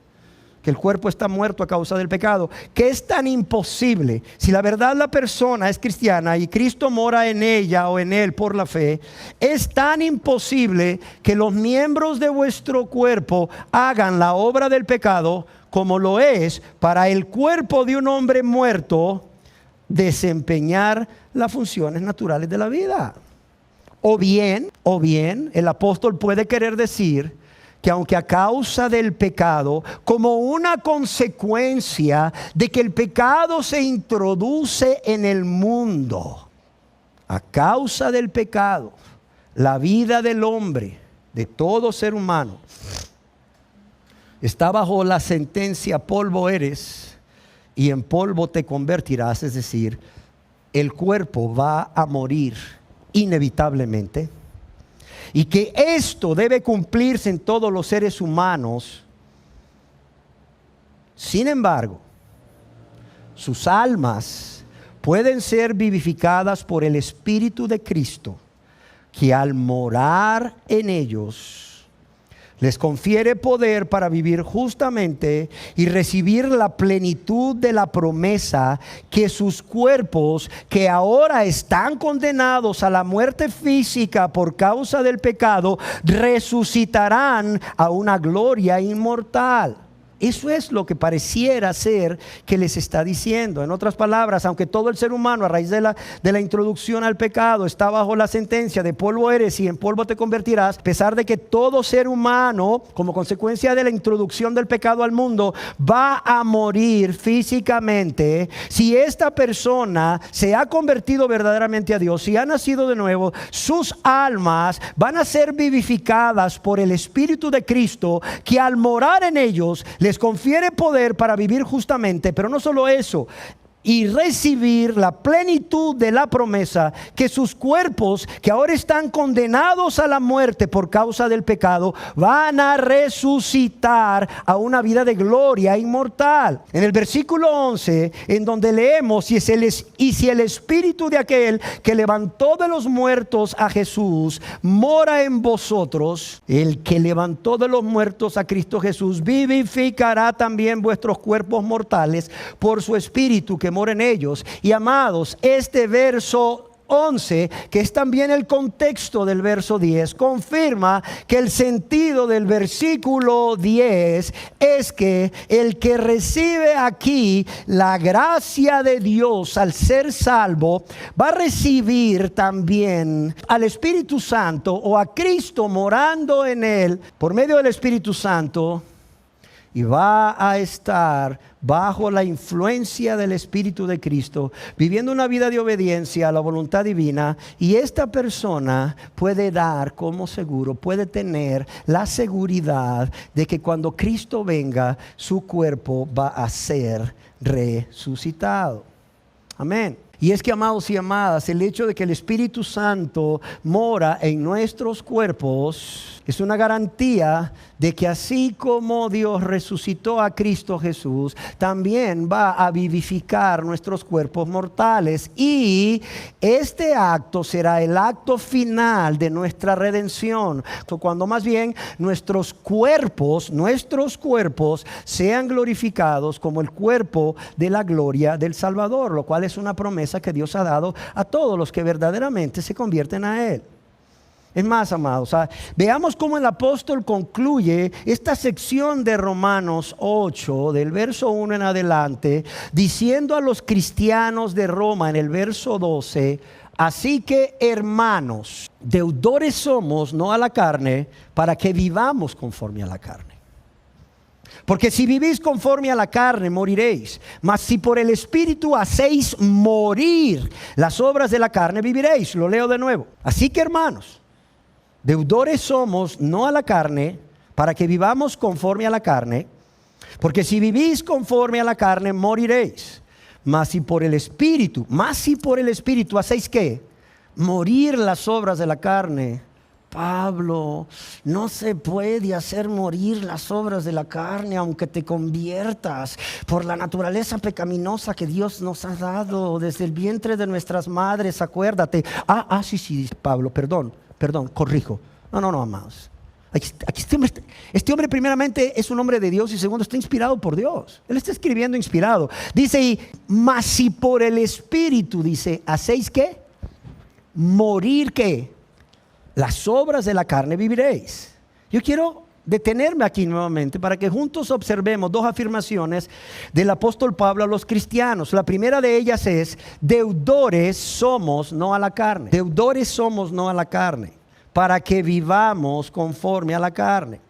Que el cuerpo está muerto a causa del pecado. Que es tan imposible, si la verdad la persona es cristiana y Cristo mora en ella o en él por la fe, es tan imposible que los miembros de vuestro cuerpo hagan la obra del pecado, como lo es para el cuerpo de un hombre muerto desempeñar las funciones naturales de la vida. O bien, el apóstol puede querer decir que aunque a causa del pecado, como una consecuencia de que el pecado se introduce en el mundo, a causa del pecado, la vida del hombre, de todo ser humano, está bajo la sentencia: polvo eres y en polvo te convertirás. Es decir, el cuerpo va a morir inevitablemente. Y que esto debe cumplirse en todos los seres humanos. Sin embargo, sus almas pueden ser vivificadas por el Espíritu de Cristo, que al morar en ellos les confiere poder para vivir justamente y recibir la plenitud de la promesa, que sus cuerpos, que ahora están condenados a la muerte física por causa del pecado, resucitarán a una gloria inmortal. Eso es lo que pareciera ser que les está diciendo. En otras palabras, aunque todo el ser humano a raíz de la introducción al pecado está bajo la sentencia de polvo eres y en polvo te convertirás, a pesar de que todo ser humano, como consecuencia de la introducción del pecado al mundo, va a morir físicamente, si esta persona se ha convertido verdaderamente a Dios, si ha nacido de nuevo, sus almas van a ser vivificadas por el Espíritu de Cristo, que al morar en ellos les confiere poder para vivir justamente. Pero no solo eso, y recibir la plenitud de la promesa, que sus cuerpos que ahora están condenados a la muerte por causa del pecado, van a resucitar a una vida de gloria inmortal. En el versículo 11, en donde leemos, y si el Espíritu de aquel que levantó de los muertos a Jesús mora en vosotros, el que levantó de los muertos a Cristo Jesús vivificará también vuestros cuerpos mortales por su Espíritu que mora en ellos. Y amados, este verso 11, que es también el contexto del verso 10, confirma que el sentido del versículo 10 es que el que recibe aquí la gracia de Dios al ser salvo, va a recibir también al Espíritu Santo, o a Cristo morando en él por medio del Espíritu Santo, y va a estar bajo la influencia del Espíritu de Cristo, viviendo una vida de obediencia a la voluntad divina. Y esta persona puede dar como seguro, puede tener la seguridad de que cuando Cristo venga, su cuerpo va a ser resucitado. Amén. Y es que, amados y amadas, el hecho de que el Espíritu Santo mora en nuestros cuerpos es una garantía de que así como Dios resucitó a Cristo Jesús, también va a vivificar nuestros cuerpos mortales. Y este acto será el acto final de nuestra redención, cuando más bien nuestros cuerpos sean glorificados como el cuerpo de la gloria del Salvador, lo cual es una promesa que Dios ha dado a todos los que verdaderamente se convierten a Él. Es más, amados, veamos cómo el apóstol concluye esta sección de Romanos 8, del verso 1 en adelante, diciendo a los cristianos de Roma en el verso 12: así que, hermanos, deudores somos, no a la carne, para que vivamos conforme a la carne. Porque si vivís conforme a la carne, moriréis. Mas si por el Espíritu hacéis morir las obras de la carne, viviréis. Lo leo de nuevo. Así que, hermanos, deudores somos, no a la carne, para que vivamos conforme a la carne. Porque si vivís conforme a la carne, moriréis. Mas si por el Espíritu hacéis ¿qué? Morir las obras de la carne. Pablo, no se puede hacer morir las obras de la carne aunque te conviertas, por la naturaleza pecaminosa que Dios nos ha dado desde el vientre de nuestras madres. Acuérdate. Sí, dice Pablo, perdón, corrijo. No, amados. Este hombre primeramente es un hombre de Dios, y segundo, está inspirado por Dios. Él está escribiendo inspirado. Dice, mas si por el Espíritu, dice, hacéis ¿qué? Morir ¿qué? Las obras de la carne, viviréis. Yo quiero detenerme aquí nuevamente para que juntos observemos dos afirmaciones del apóstol Pablo a los cristianos. La primera de ellas es: deudores somos, no a la carne. Deudores somos, no a la carne, para que vivamos conforme a la carne.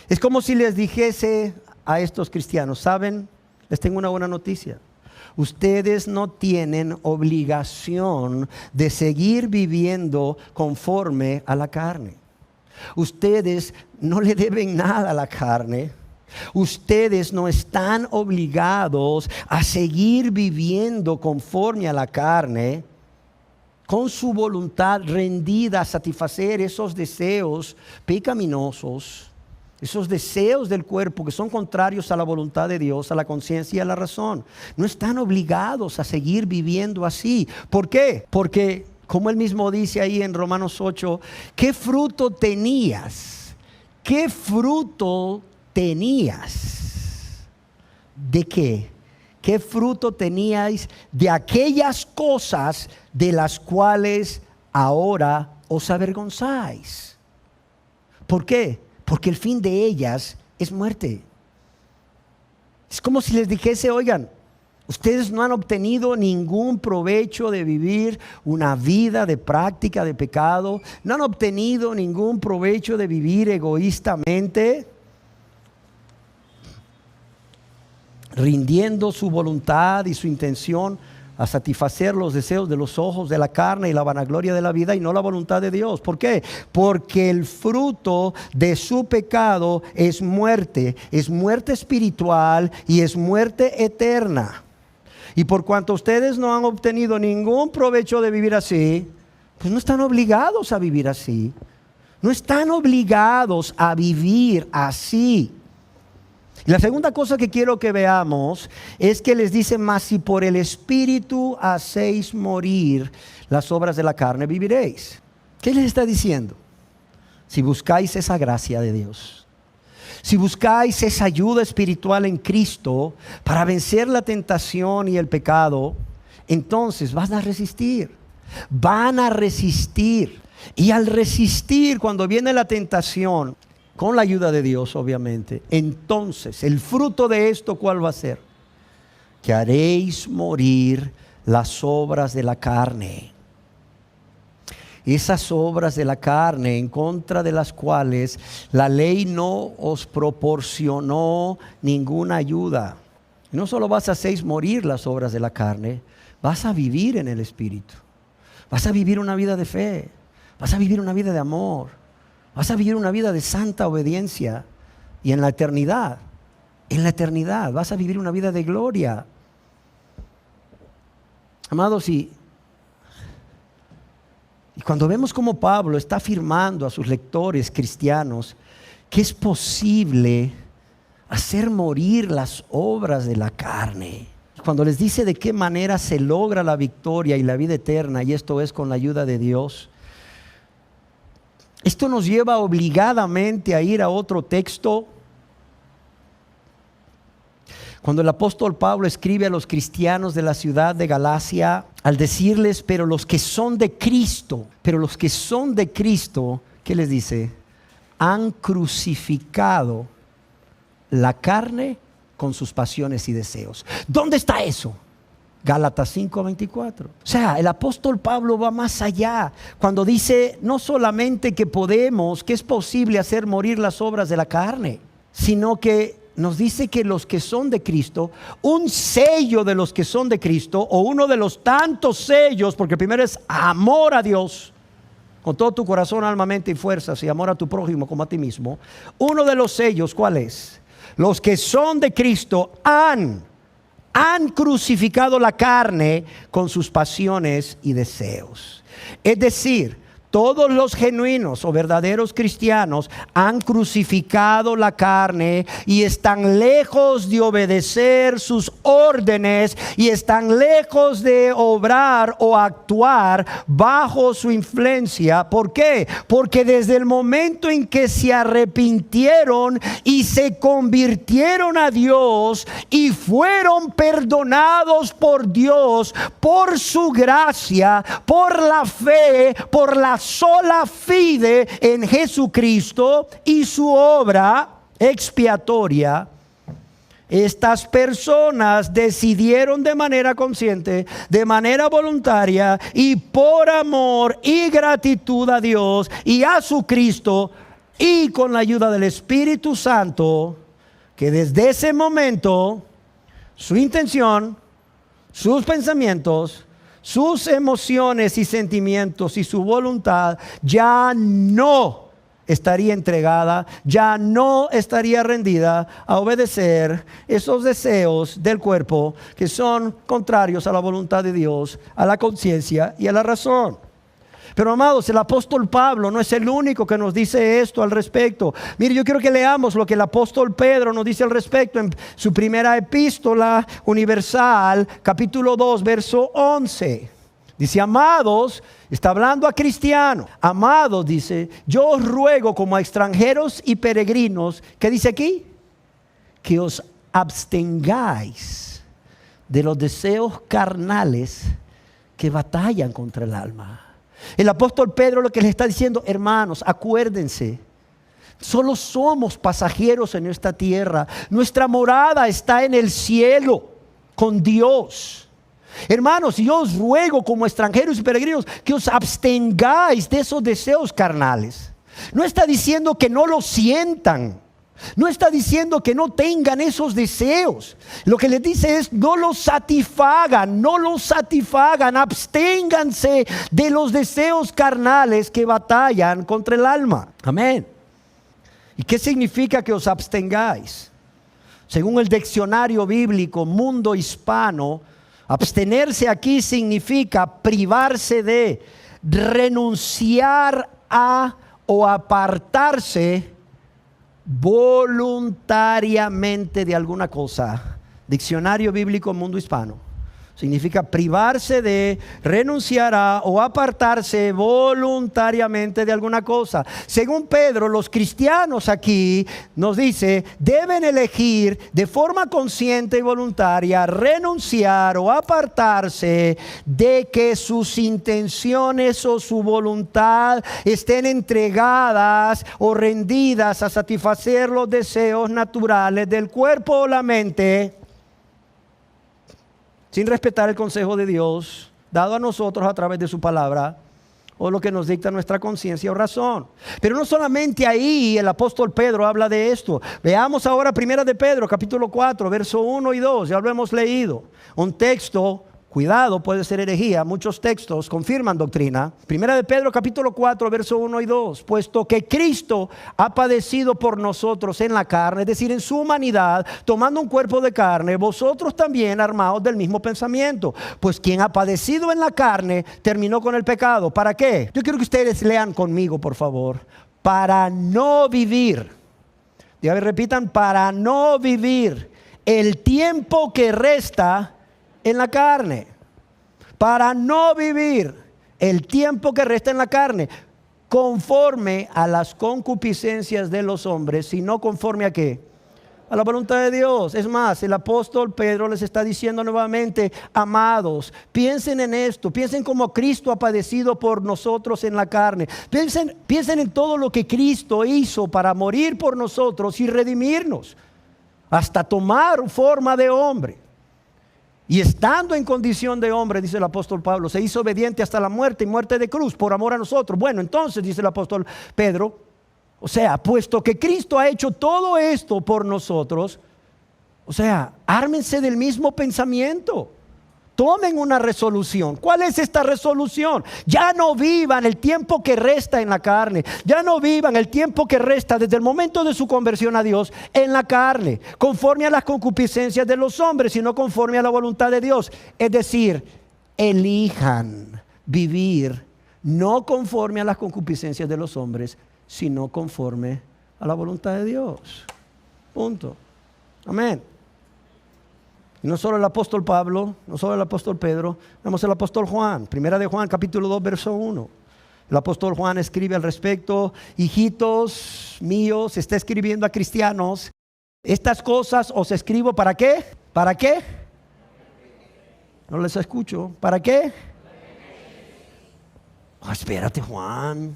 Es como si les dijese a estos cristianos: ¿saben? Les tengo una buena noticia. Ustedes no tienen obligación de seguir viviendo conforme a la carne. Ustedes no le deben nada a la carne. Ustedes no están obligados a seguir viviendo conforme a la carne, con su voluntad rendida a satisfacer esos deseos pecaminosos, esos deseos del cuerpo que son contrarios a la voluntad de Dios, a la conciencia y a la razón. No están obligados a seguir viviendo así. ¿Por qué? Porque, como él mismo dice ahí en Romanos 8, ¿qué fruto tenías? ¿Qué fruto tenías? ¿De qué? ¿Qué fruto teníais de aquellas cosas de las cuales ahora os avergonzáis? ¿Por qué? Porque el fin de ellas es muerte. Es como si les dijese, oigan, ustedes no han obtenido ningún provecho de vivir una vida de práctica de pecado. No han obtenido ningún provecho de vivir egoístamente, rindiendo su voluntad y su intención a satisfacer los deseos de los ojos, de la carne y la vanagloria de la vida y no la voluntad de Dios. ¿Por qué? Porque el fruto de su pecado es muerte espiritual y es muerte eterna. Y por cuanto ustedes no han obtenido ningún provecho de vivir así, pues no están obligados a vivir así. No están obligados a vivir así. Y la segunda cosa que quiero que veamos es que les dice, mas si por el Espíritu hacéis morir las obras de la carne, viviréis. ¿Qué les está diciendo? Si buscáis esa gracia de Dios, si buscáis esa ayuda espiritual en Cristo para vencer la tentación y el pecado, entonces van a resistir. Van a resistir. Y al resistir, cuando viene la tentación, con la ayuda de Dios, obviamente, entonces el fruto de esto, ¿cuál va a ser? Que haréis morir las obras de la carne. Esas obras de la carne en contra de las cuales la ley no os proporcionó ninguna ayuda. Y no solo vas a hacer morir las obras de la carne, vas a vivir en el Espíritu. Vas a vivir una vida de fe. Vas a vivir una vida de amor. Vas a vivir una vida de santa obediencia. Y en la eternidad vas a vivir una vida de gloria. Amados, y cuando vemos cómo Pablo está afirmando a sus lectores cristianos que es posible hacer morir las obras de la carne, cuando les dice de qué manera se logra la victoria y la vida eterna, y esto es con la ayuda de Dios, esto nos lleva obligadamente a ir a otro texto. Cuando el apóstol Pablo escribe a los cristianos de la ciudad de Galacia, al decirles, pero los que son de Cristo, ¿qué les dice? Han crucificado la carne con sus pasiones y deseos. ¿Dónde está eso? Gálatas 5:24. O sea, el apóstol Pablo va más allá cuando dice no solamente que es posible hacer morir las obras de la carne, sino que nos dice que los que son de Cristo, un sello de los que son de Cristo, o uno de los tantos sellos, porque primero es amor a Dios con todo tu corazón, alma, mente y fuerzas, y amor a tu prójimo como a ti mismo. Uno de los sellos, ¿cuál es? Los que son de Cristo han crucificado la carne con sus pasiones y deseos. Es decir, todos los genuinos o verdaderos cristianos han crucificado la carne y están lejos de obedecer sus órdenes y están lejos de obrar o actuar bajo su influencia. ¿Por qué? Porque desde el momento en que se arrepintieron y se convirtieron a Dios y fueron perdonados por Dios, por su gracia, por la fe, por la sola fide en Jesucristo y su obra expiatoria, estas personas decidieron de manera consciente, de manera voluntaria y por amor y gratitud a Dios y a su Cristo, y con la ayuda del Espíritu Santo, que desde ese momento su intención, sus pensamientos, sus emociones y sentimientos y su voluntad ya no estaría entregada, ya no estaría rendida a obedecer esos deseos del cuerpo que son contrarios a la voluntad de Dios, a la conciencia y a la razón. Pero amados, el apóstol Pablo no es el único que nos dice esto al respecto. Mire, yo quiero que leamos lo que el apóstol Pedro nos dice al respecto en su primera epístola universal, capítulo 2, verso 11. Dice, amados, está hablando a cristianos. Amados, dice, yo os ruego como a extranjeros y peregrinos, ¿qué dice aquí? Que os abstengáis de los deseos carnales que batallan contra el alma. El apóstol Pedro lo que les está diciendo, hermanos, acuérdense Solo somos pasajeros en esta tierra. Nuestra morada está en el cielo con Dios. Hermanos, yo os ruego como extranjeros y peregrinos que os abstengáis de esos deseos carnales. No está diciendo que no lo sientan. No está diciendo que no tengan esos deseos. Lo que les dice es no los satisfagan, absténganse de los deseos carnales que batallan contra el alma. Amén. ¿Y qué significa que os abstengáis? Según el diccionario bíblico Mundo Hispano, abstenerse aquí significa privarse de, renunciar a o apartarse voluntariamente de alguna cosa. Diccionario bíblico Mundo Hispano. Significa privarse de, renunciar a o apartarse voluntariamente de alguna cosa. Según Pedro, los cristianos aquí nos dice, deben elegir de forma consciente y voluntaria renunciar o apartarse de que sus intenciones o su voluntad estén entregadas o rendidas a satisfacer los deseos naturales del cuerpo o la mente, sin respetar el consejo de Dios dado a nosotros a través de su palabra o lo que nos dicta nuestra conciencia o razón. Pero no solamente ahí el apóstol Pedro habla de esto. Veamos ahora Primera de Pedro, capítulo 4, verso 1 y 2. Ya lo hemos leído. Un texto, cuidado, puede ser herejía. Muchos textos confirman doctrina. Primera de Pedro, capítulo 4, verso 1 y 2. Puesto que Cristo ha padecido por nosotros en la carne, es decir, en su humanidad, tomando un cuerpo de carne, vosotros también armados del mismo pensamiento. Pues quien ha padecido en la carne, terminó con el pecado. ¿Para qué? Yo quiero que ustedes lean conmigo, por favor. Para no vivir. Ya repitan, para no vivir el tiempo que resta en la carne, para no vivir el tiempo que resta en la carne conforme a las concupiscencias de los hombres, sino conforme a qué, a la voluntad de Dios. Es más, el apóstol Pedro les está diciendo nuevamente, amados, piensen en esto, piensen como Cristo ha padecido por nosotros en la carne, piensen en todo lo que Cristo hizo para morir por nosotros y redimirnos, hasta tomar forma de hombre. Y estando en condición de hombre, dice el apóstol Pablo, se hizo obediente hasta la muerte y muerte de cruz por amor a nosotros. Bueno, entonces dice el apóstol Pedro, o sea, puesto que Cristo ha hecho todo esto por nosotros, o sea, ármense del mismo pensamiento. Tomen una resolución. ¿Cuál es esta resolución? Ya no vivan el tiempo que resta en la carne. Ya no vivan el tiempo que resta desde el momento de su conversión a Dios en la carne, conforme a las concupiscencias de los hombres, sino conforme a la voluntad de Dios. Es decir, elijan vivir no conforme a las concupiscencias de los hombres, sino conforme a la voluntad de Dios. Punto. Amén. Y no solo el apóstol Pablo, no solo el apóstol Pedro, vemos el apóstol Juan, Primera de Juan, capítulo 2, verso 1. El apóstol Juan escribe al respecto, hijitos míos, está escribiendo a cristianos, estas cosas os escribo ¿para qué? ¿Para qué? No les escucho. ¿Para qué? Espérate, Juan,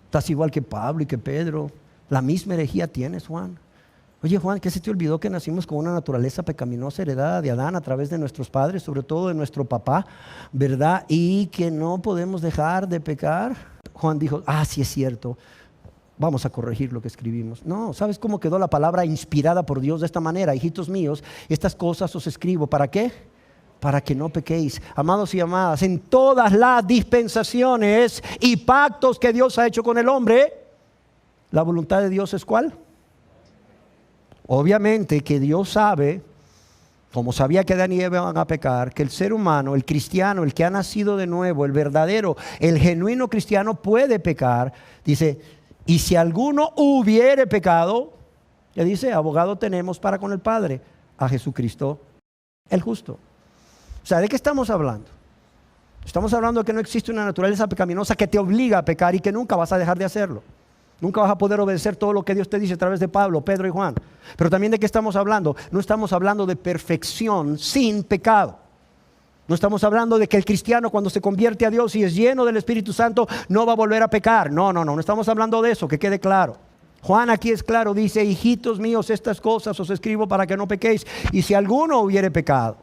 estás igual que Pablo y que Pedro, la misma herejía tienes, Juan. Oye, Juan, ¿qué se te olvidó que nacimos con una naturaleza pecaminosa heredada de Adán a través de nuestros padres, sobre todo de nuestro papá, ¿verdad? Y que no podemos dejar de pecar. Juan dijo, sí es cierto, vamos a corregir lo que escribimos. No, ¿sabes cómo quedó la palabra inspirada por Dios de esta manera? Hijitos míos, estas cosas os escribo, ¿para qué? Para que no pequéis. Amados y amadas, en todas las dispensaciones y pactos que Dios ha hecho con el hombre, ¿la voluntad de Dios es cuál? Obviamente que Dios sabe, como sabía que Adán y Eva van a pecar, que el ser humano, el cristiano, el que ha nacido de nuevo, el verdadero, el genuino cristiano puede pecar. Dice, y si alguno hubiere pecado, ya dice, abogado tenemos para con el Padre, a Jesucristo el justo. O sea, ¿de qué estamos hablando? Estamos hablando de que no existe una naturaleza pecaminosa que te obliga a pecar y que nunca vas a dejar de hacerlo. Nunca vas a poder obedecer todo lo que Dios te dice a través de Pablo, Pedro y Juan. Pero también ¿de qué estamos hablando? No estamos hablando de perfección sin pecado. No estamos hablando de que el cristiano cuando se convierte a Dios y es lleno del Espíritu Santo no va a volver a pecar. No estamos hablando de eso, que quede claro. Juan aquí es claro, dice: hijitos míos, estas cosas os escribo para que no pequéis. Y si alguno hubiere pecado,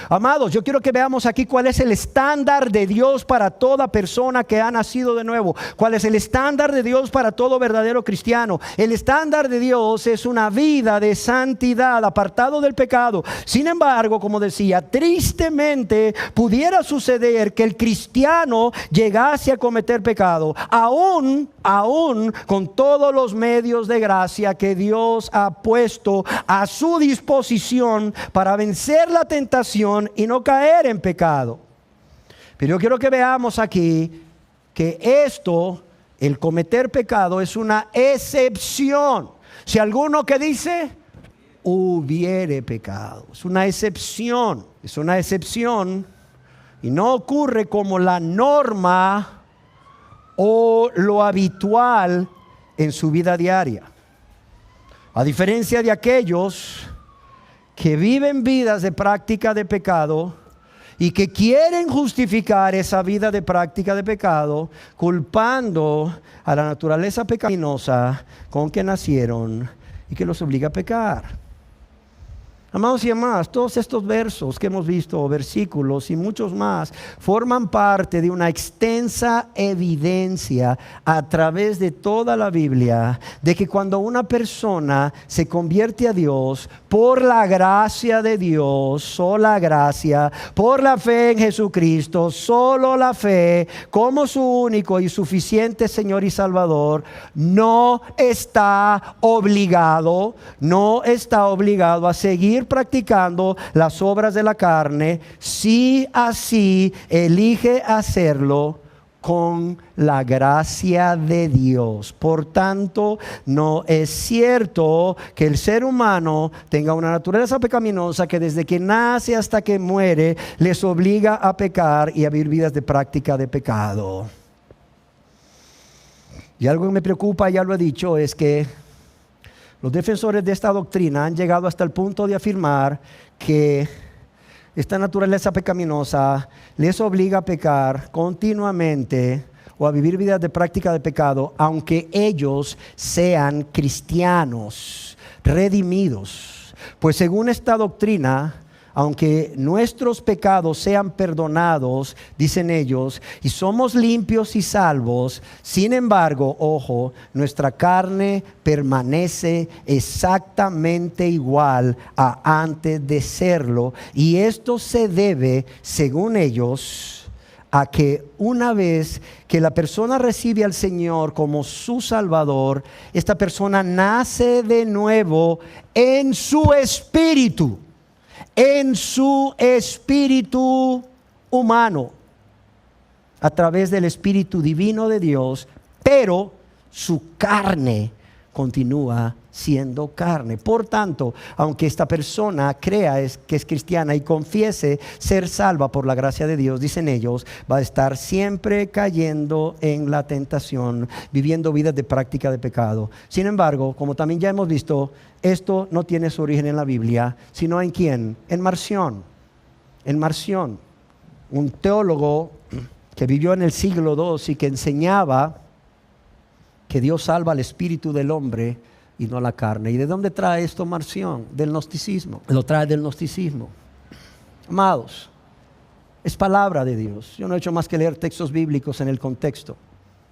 amados, yo quiero que veamos aquí cuál es el estándar de Dios para toda persona que ha nacido de nuevo. Cuál es el estándar de Dios para todo verdadero cristiano. El estándar de Dios es una vida de santidad, apartado del pecado. Sin embargo, como decía, tristemente pudiera suceder que el cristiano llegase a cometer pecado, aún con todos los medios de gracia que Dios ha puesto a su disposición para vencer la tentación y no caer en pecado. Pero yo quiero que veamos aquí que el cometer pecado, es una excepción. Si alguno que dice hubiere pecado, es una excepción y no ocurre como la norma o lo habitual en su vida diaria. A diferencia de aquellos que viven vidas de práctica de pecado y que quieren justificar esa vida de práctica de pecado culpando a la naturaleza pecaminosa con que nacieron y que los obliga a pecar. Amados y amadas, todos estos versos que hemos visto, versículos y muchos más, forman parte de una extensa evidencia a través de toda la Biblia de que cuando una persona se convierte a Dios por la gracia de Dios, sola gracia, por la fe en Jesucristo, solo la fe como su único y suficiente Señor y Salvador, no está obligado a seguir practicando las obras de la carne, si así elige hacerlo con la gracia de Dios. Por tanto, no es cierto que el ser humano tenga una naturaleza pecaminosa que desde que nace hasta que muere les obliga a pecar y a vivir vidas de práctica de pecado. Y algo que me preocupa, ya lo he dicho, es que los defensores de esta doctrina han llegado hasta el punto de afirmar que esta naturaleza pecaminosa les obliga a pecar continuamente o a vivir vidas de práctica de pecado, aunque ellos sean cristianos, redimidos. Pues según esta doctrina, aunque nuestros pecados sean perdonados, dicen ellos, y somos limpios y salvos, sin embargo, ojo, nuestra carne permanece exactamente igual a antes de serlo. Y esto se debe, según ellos, a que una vez que la persona recibe al Señor como su Salvador, esta persona nace de nuevo en su espíritu humano, a través del Espíritu Divino de Dios, pero su carne continúa siendo carne. Por tanto, aunque esta persona crea que es cristiana y confiese ser salva por la gracia de Dios, dicen ellos, va a estar siempre cayendo en la tentación, viviendo vidas de práctica de pecado. Sin embargo, como también ya hemos visto, esto no tiene su origen en la Biblia, sino en ¿quién? En Marción, un teólogo que vivió en el siglo II y que enseñaba que Dios salva al espíritu del hombre y no la carne. ¿Y de dónde trae esto Marción? Del gnosticismo. Lo trae del gnosticismo. Amados, es palabra de Dios. Yo no he hecho más que leer textos bíblicos en el contexto.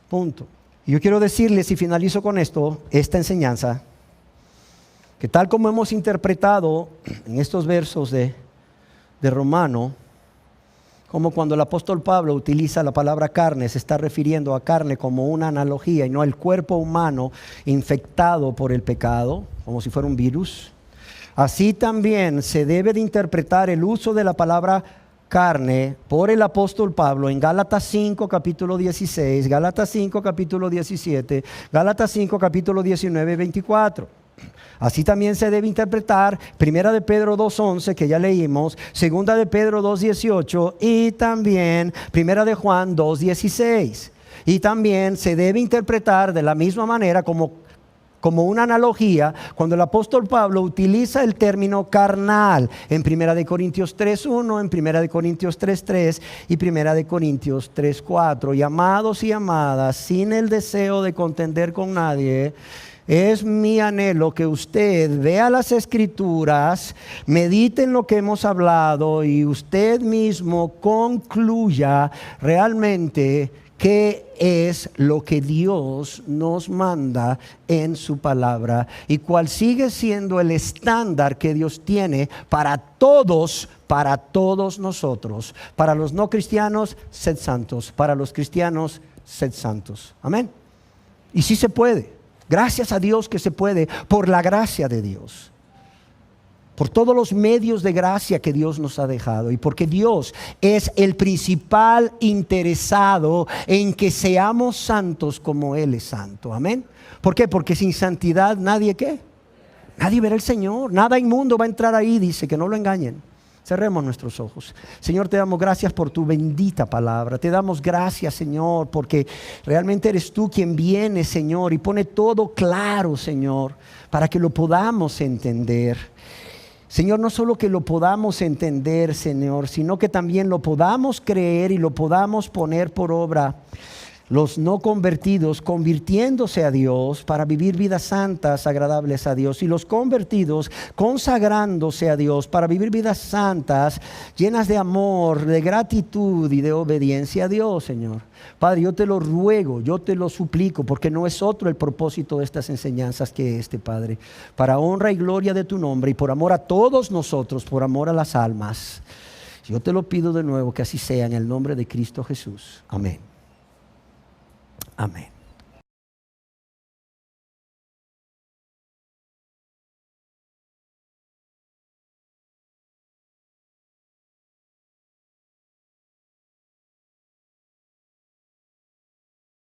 Punto. Y yo quiero decirles, y finalizo con esto, esta enseñanza, que tal como hemos interpretado en estos versos de Romano, como cuando el apóstol Pablo utiliza la palabra carne, se está refiriendo a carne como una analogía y no al cuerpo humano infectado por el pecado, como si fuera un virus. Así también se debe de interpretar el uso de la palabra carne por el apóstol Pablo en Gálatas 5 capítulo 16, Gálatas 5 capítulo 17, Gálatas 5 capítulo 19 24. Así también se debe interpretar Primera de Pedro 2:11 que ya leímos, Segunda de Pedro 2:18 y también Primera de Juan 2:16. Y también se debe interpretar de la misma manera como como una analogía cuando el apóstol Pablo utiliza el término carnal en 1 Corintios 3:1, en 1 Corintios 3:3 y 1 Corintios 3:4. Y amados y amadas, sin el deseo de contender con nadie, es mi anhelo que usted vea las Escrituras, medite en lo que hemos hablado y usted mismo concluya realmente qué es lo que Dios nos manda en su palabra y cuál sigue siendo el estándar que Dios tiene para todos nosotros. Para los no cristianos, sed santos. Para los cristianos, sed santos. Amén. Y sí se puede. Gracias a Dios que se puede, por la gracia de Dios, por todos los medios de gracia que Dios nos ha dejado y porque Dios es el principal interesado en que seamos santos como Él es santo. Amén. ¿Por qué? Porque sin santidad nadie ¿qué? Nadie verá al Señor. Nada inmundo va a entrar ahí, dice, que no lo engañen. Cerremos nuestros ojos. Señor, te damos gracias por tu bendita palabra. Te damos gracias, Señor, porque realmente eres tú quien viene, Señor, y pone todo claro, Señor, para que lo podamos entender. Señor, no solo que lo podamos entender, Señor, sino que también lo podamos creer y lo podamos poner por obra. Los no convertidos convirtiéndose a Dios para vivir vidas santas, agradables a Dios. Y los convertidos consagrándose a Dios para vivir vidas santas, llenas de amor, de gratitud y de obediencia a Dios, Señor. Padre, yo te lo ruego, yo te lo suplico, porque no es otro el propósito de estas enseñanzas que este, Padre. Para honra y gloria de tu nombre y por amor a todos nosotros, por amor a las almas. Yo te lo pido de nuevo que así sea en el nombre de Cristo Jesús. Amén. Amén.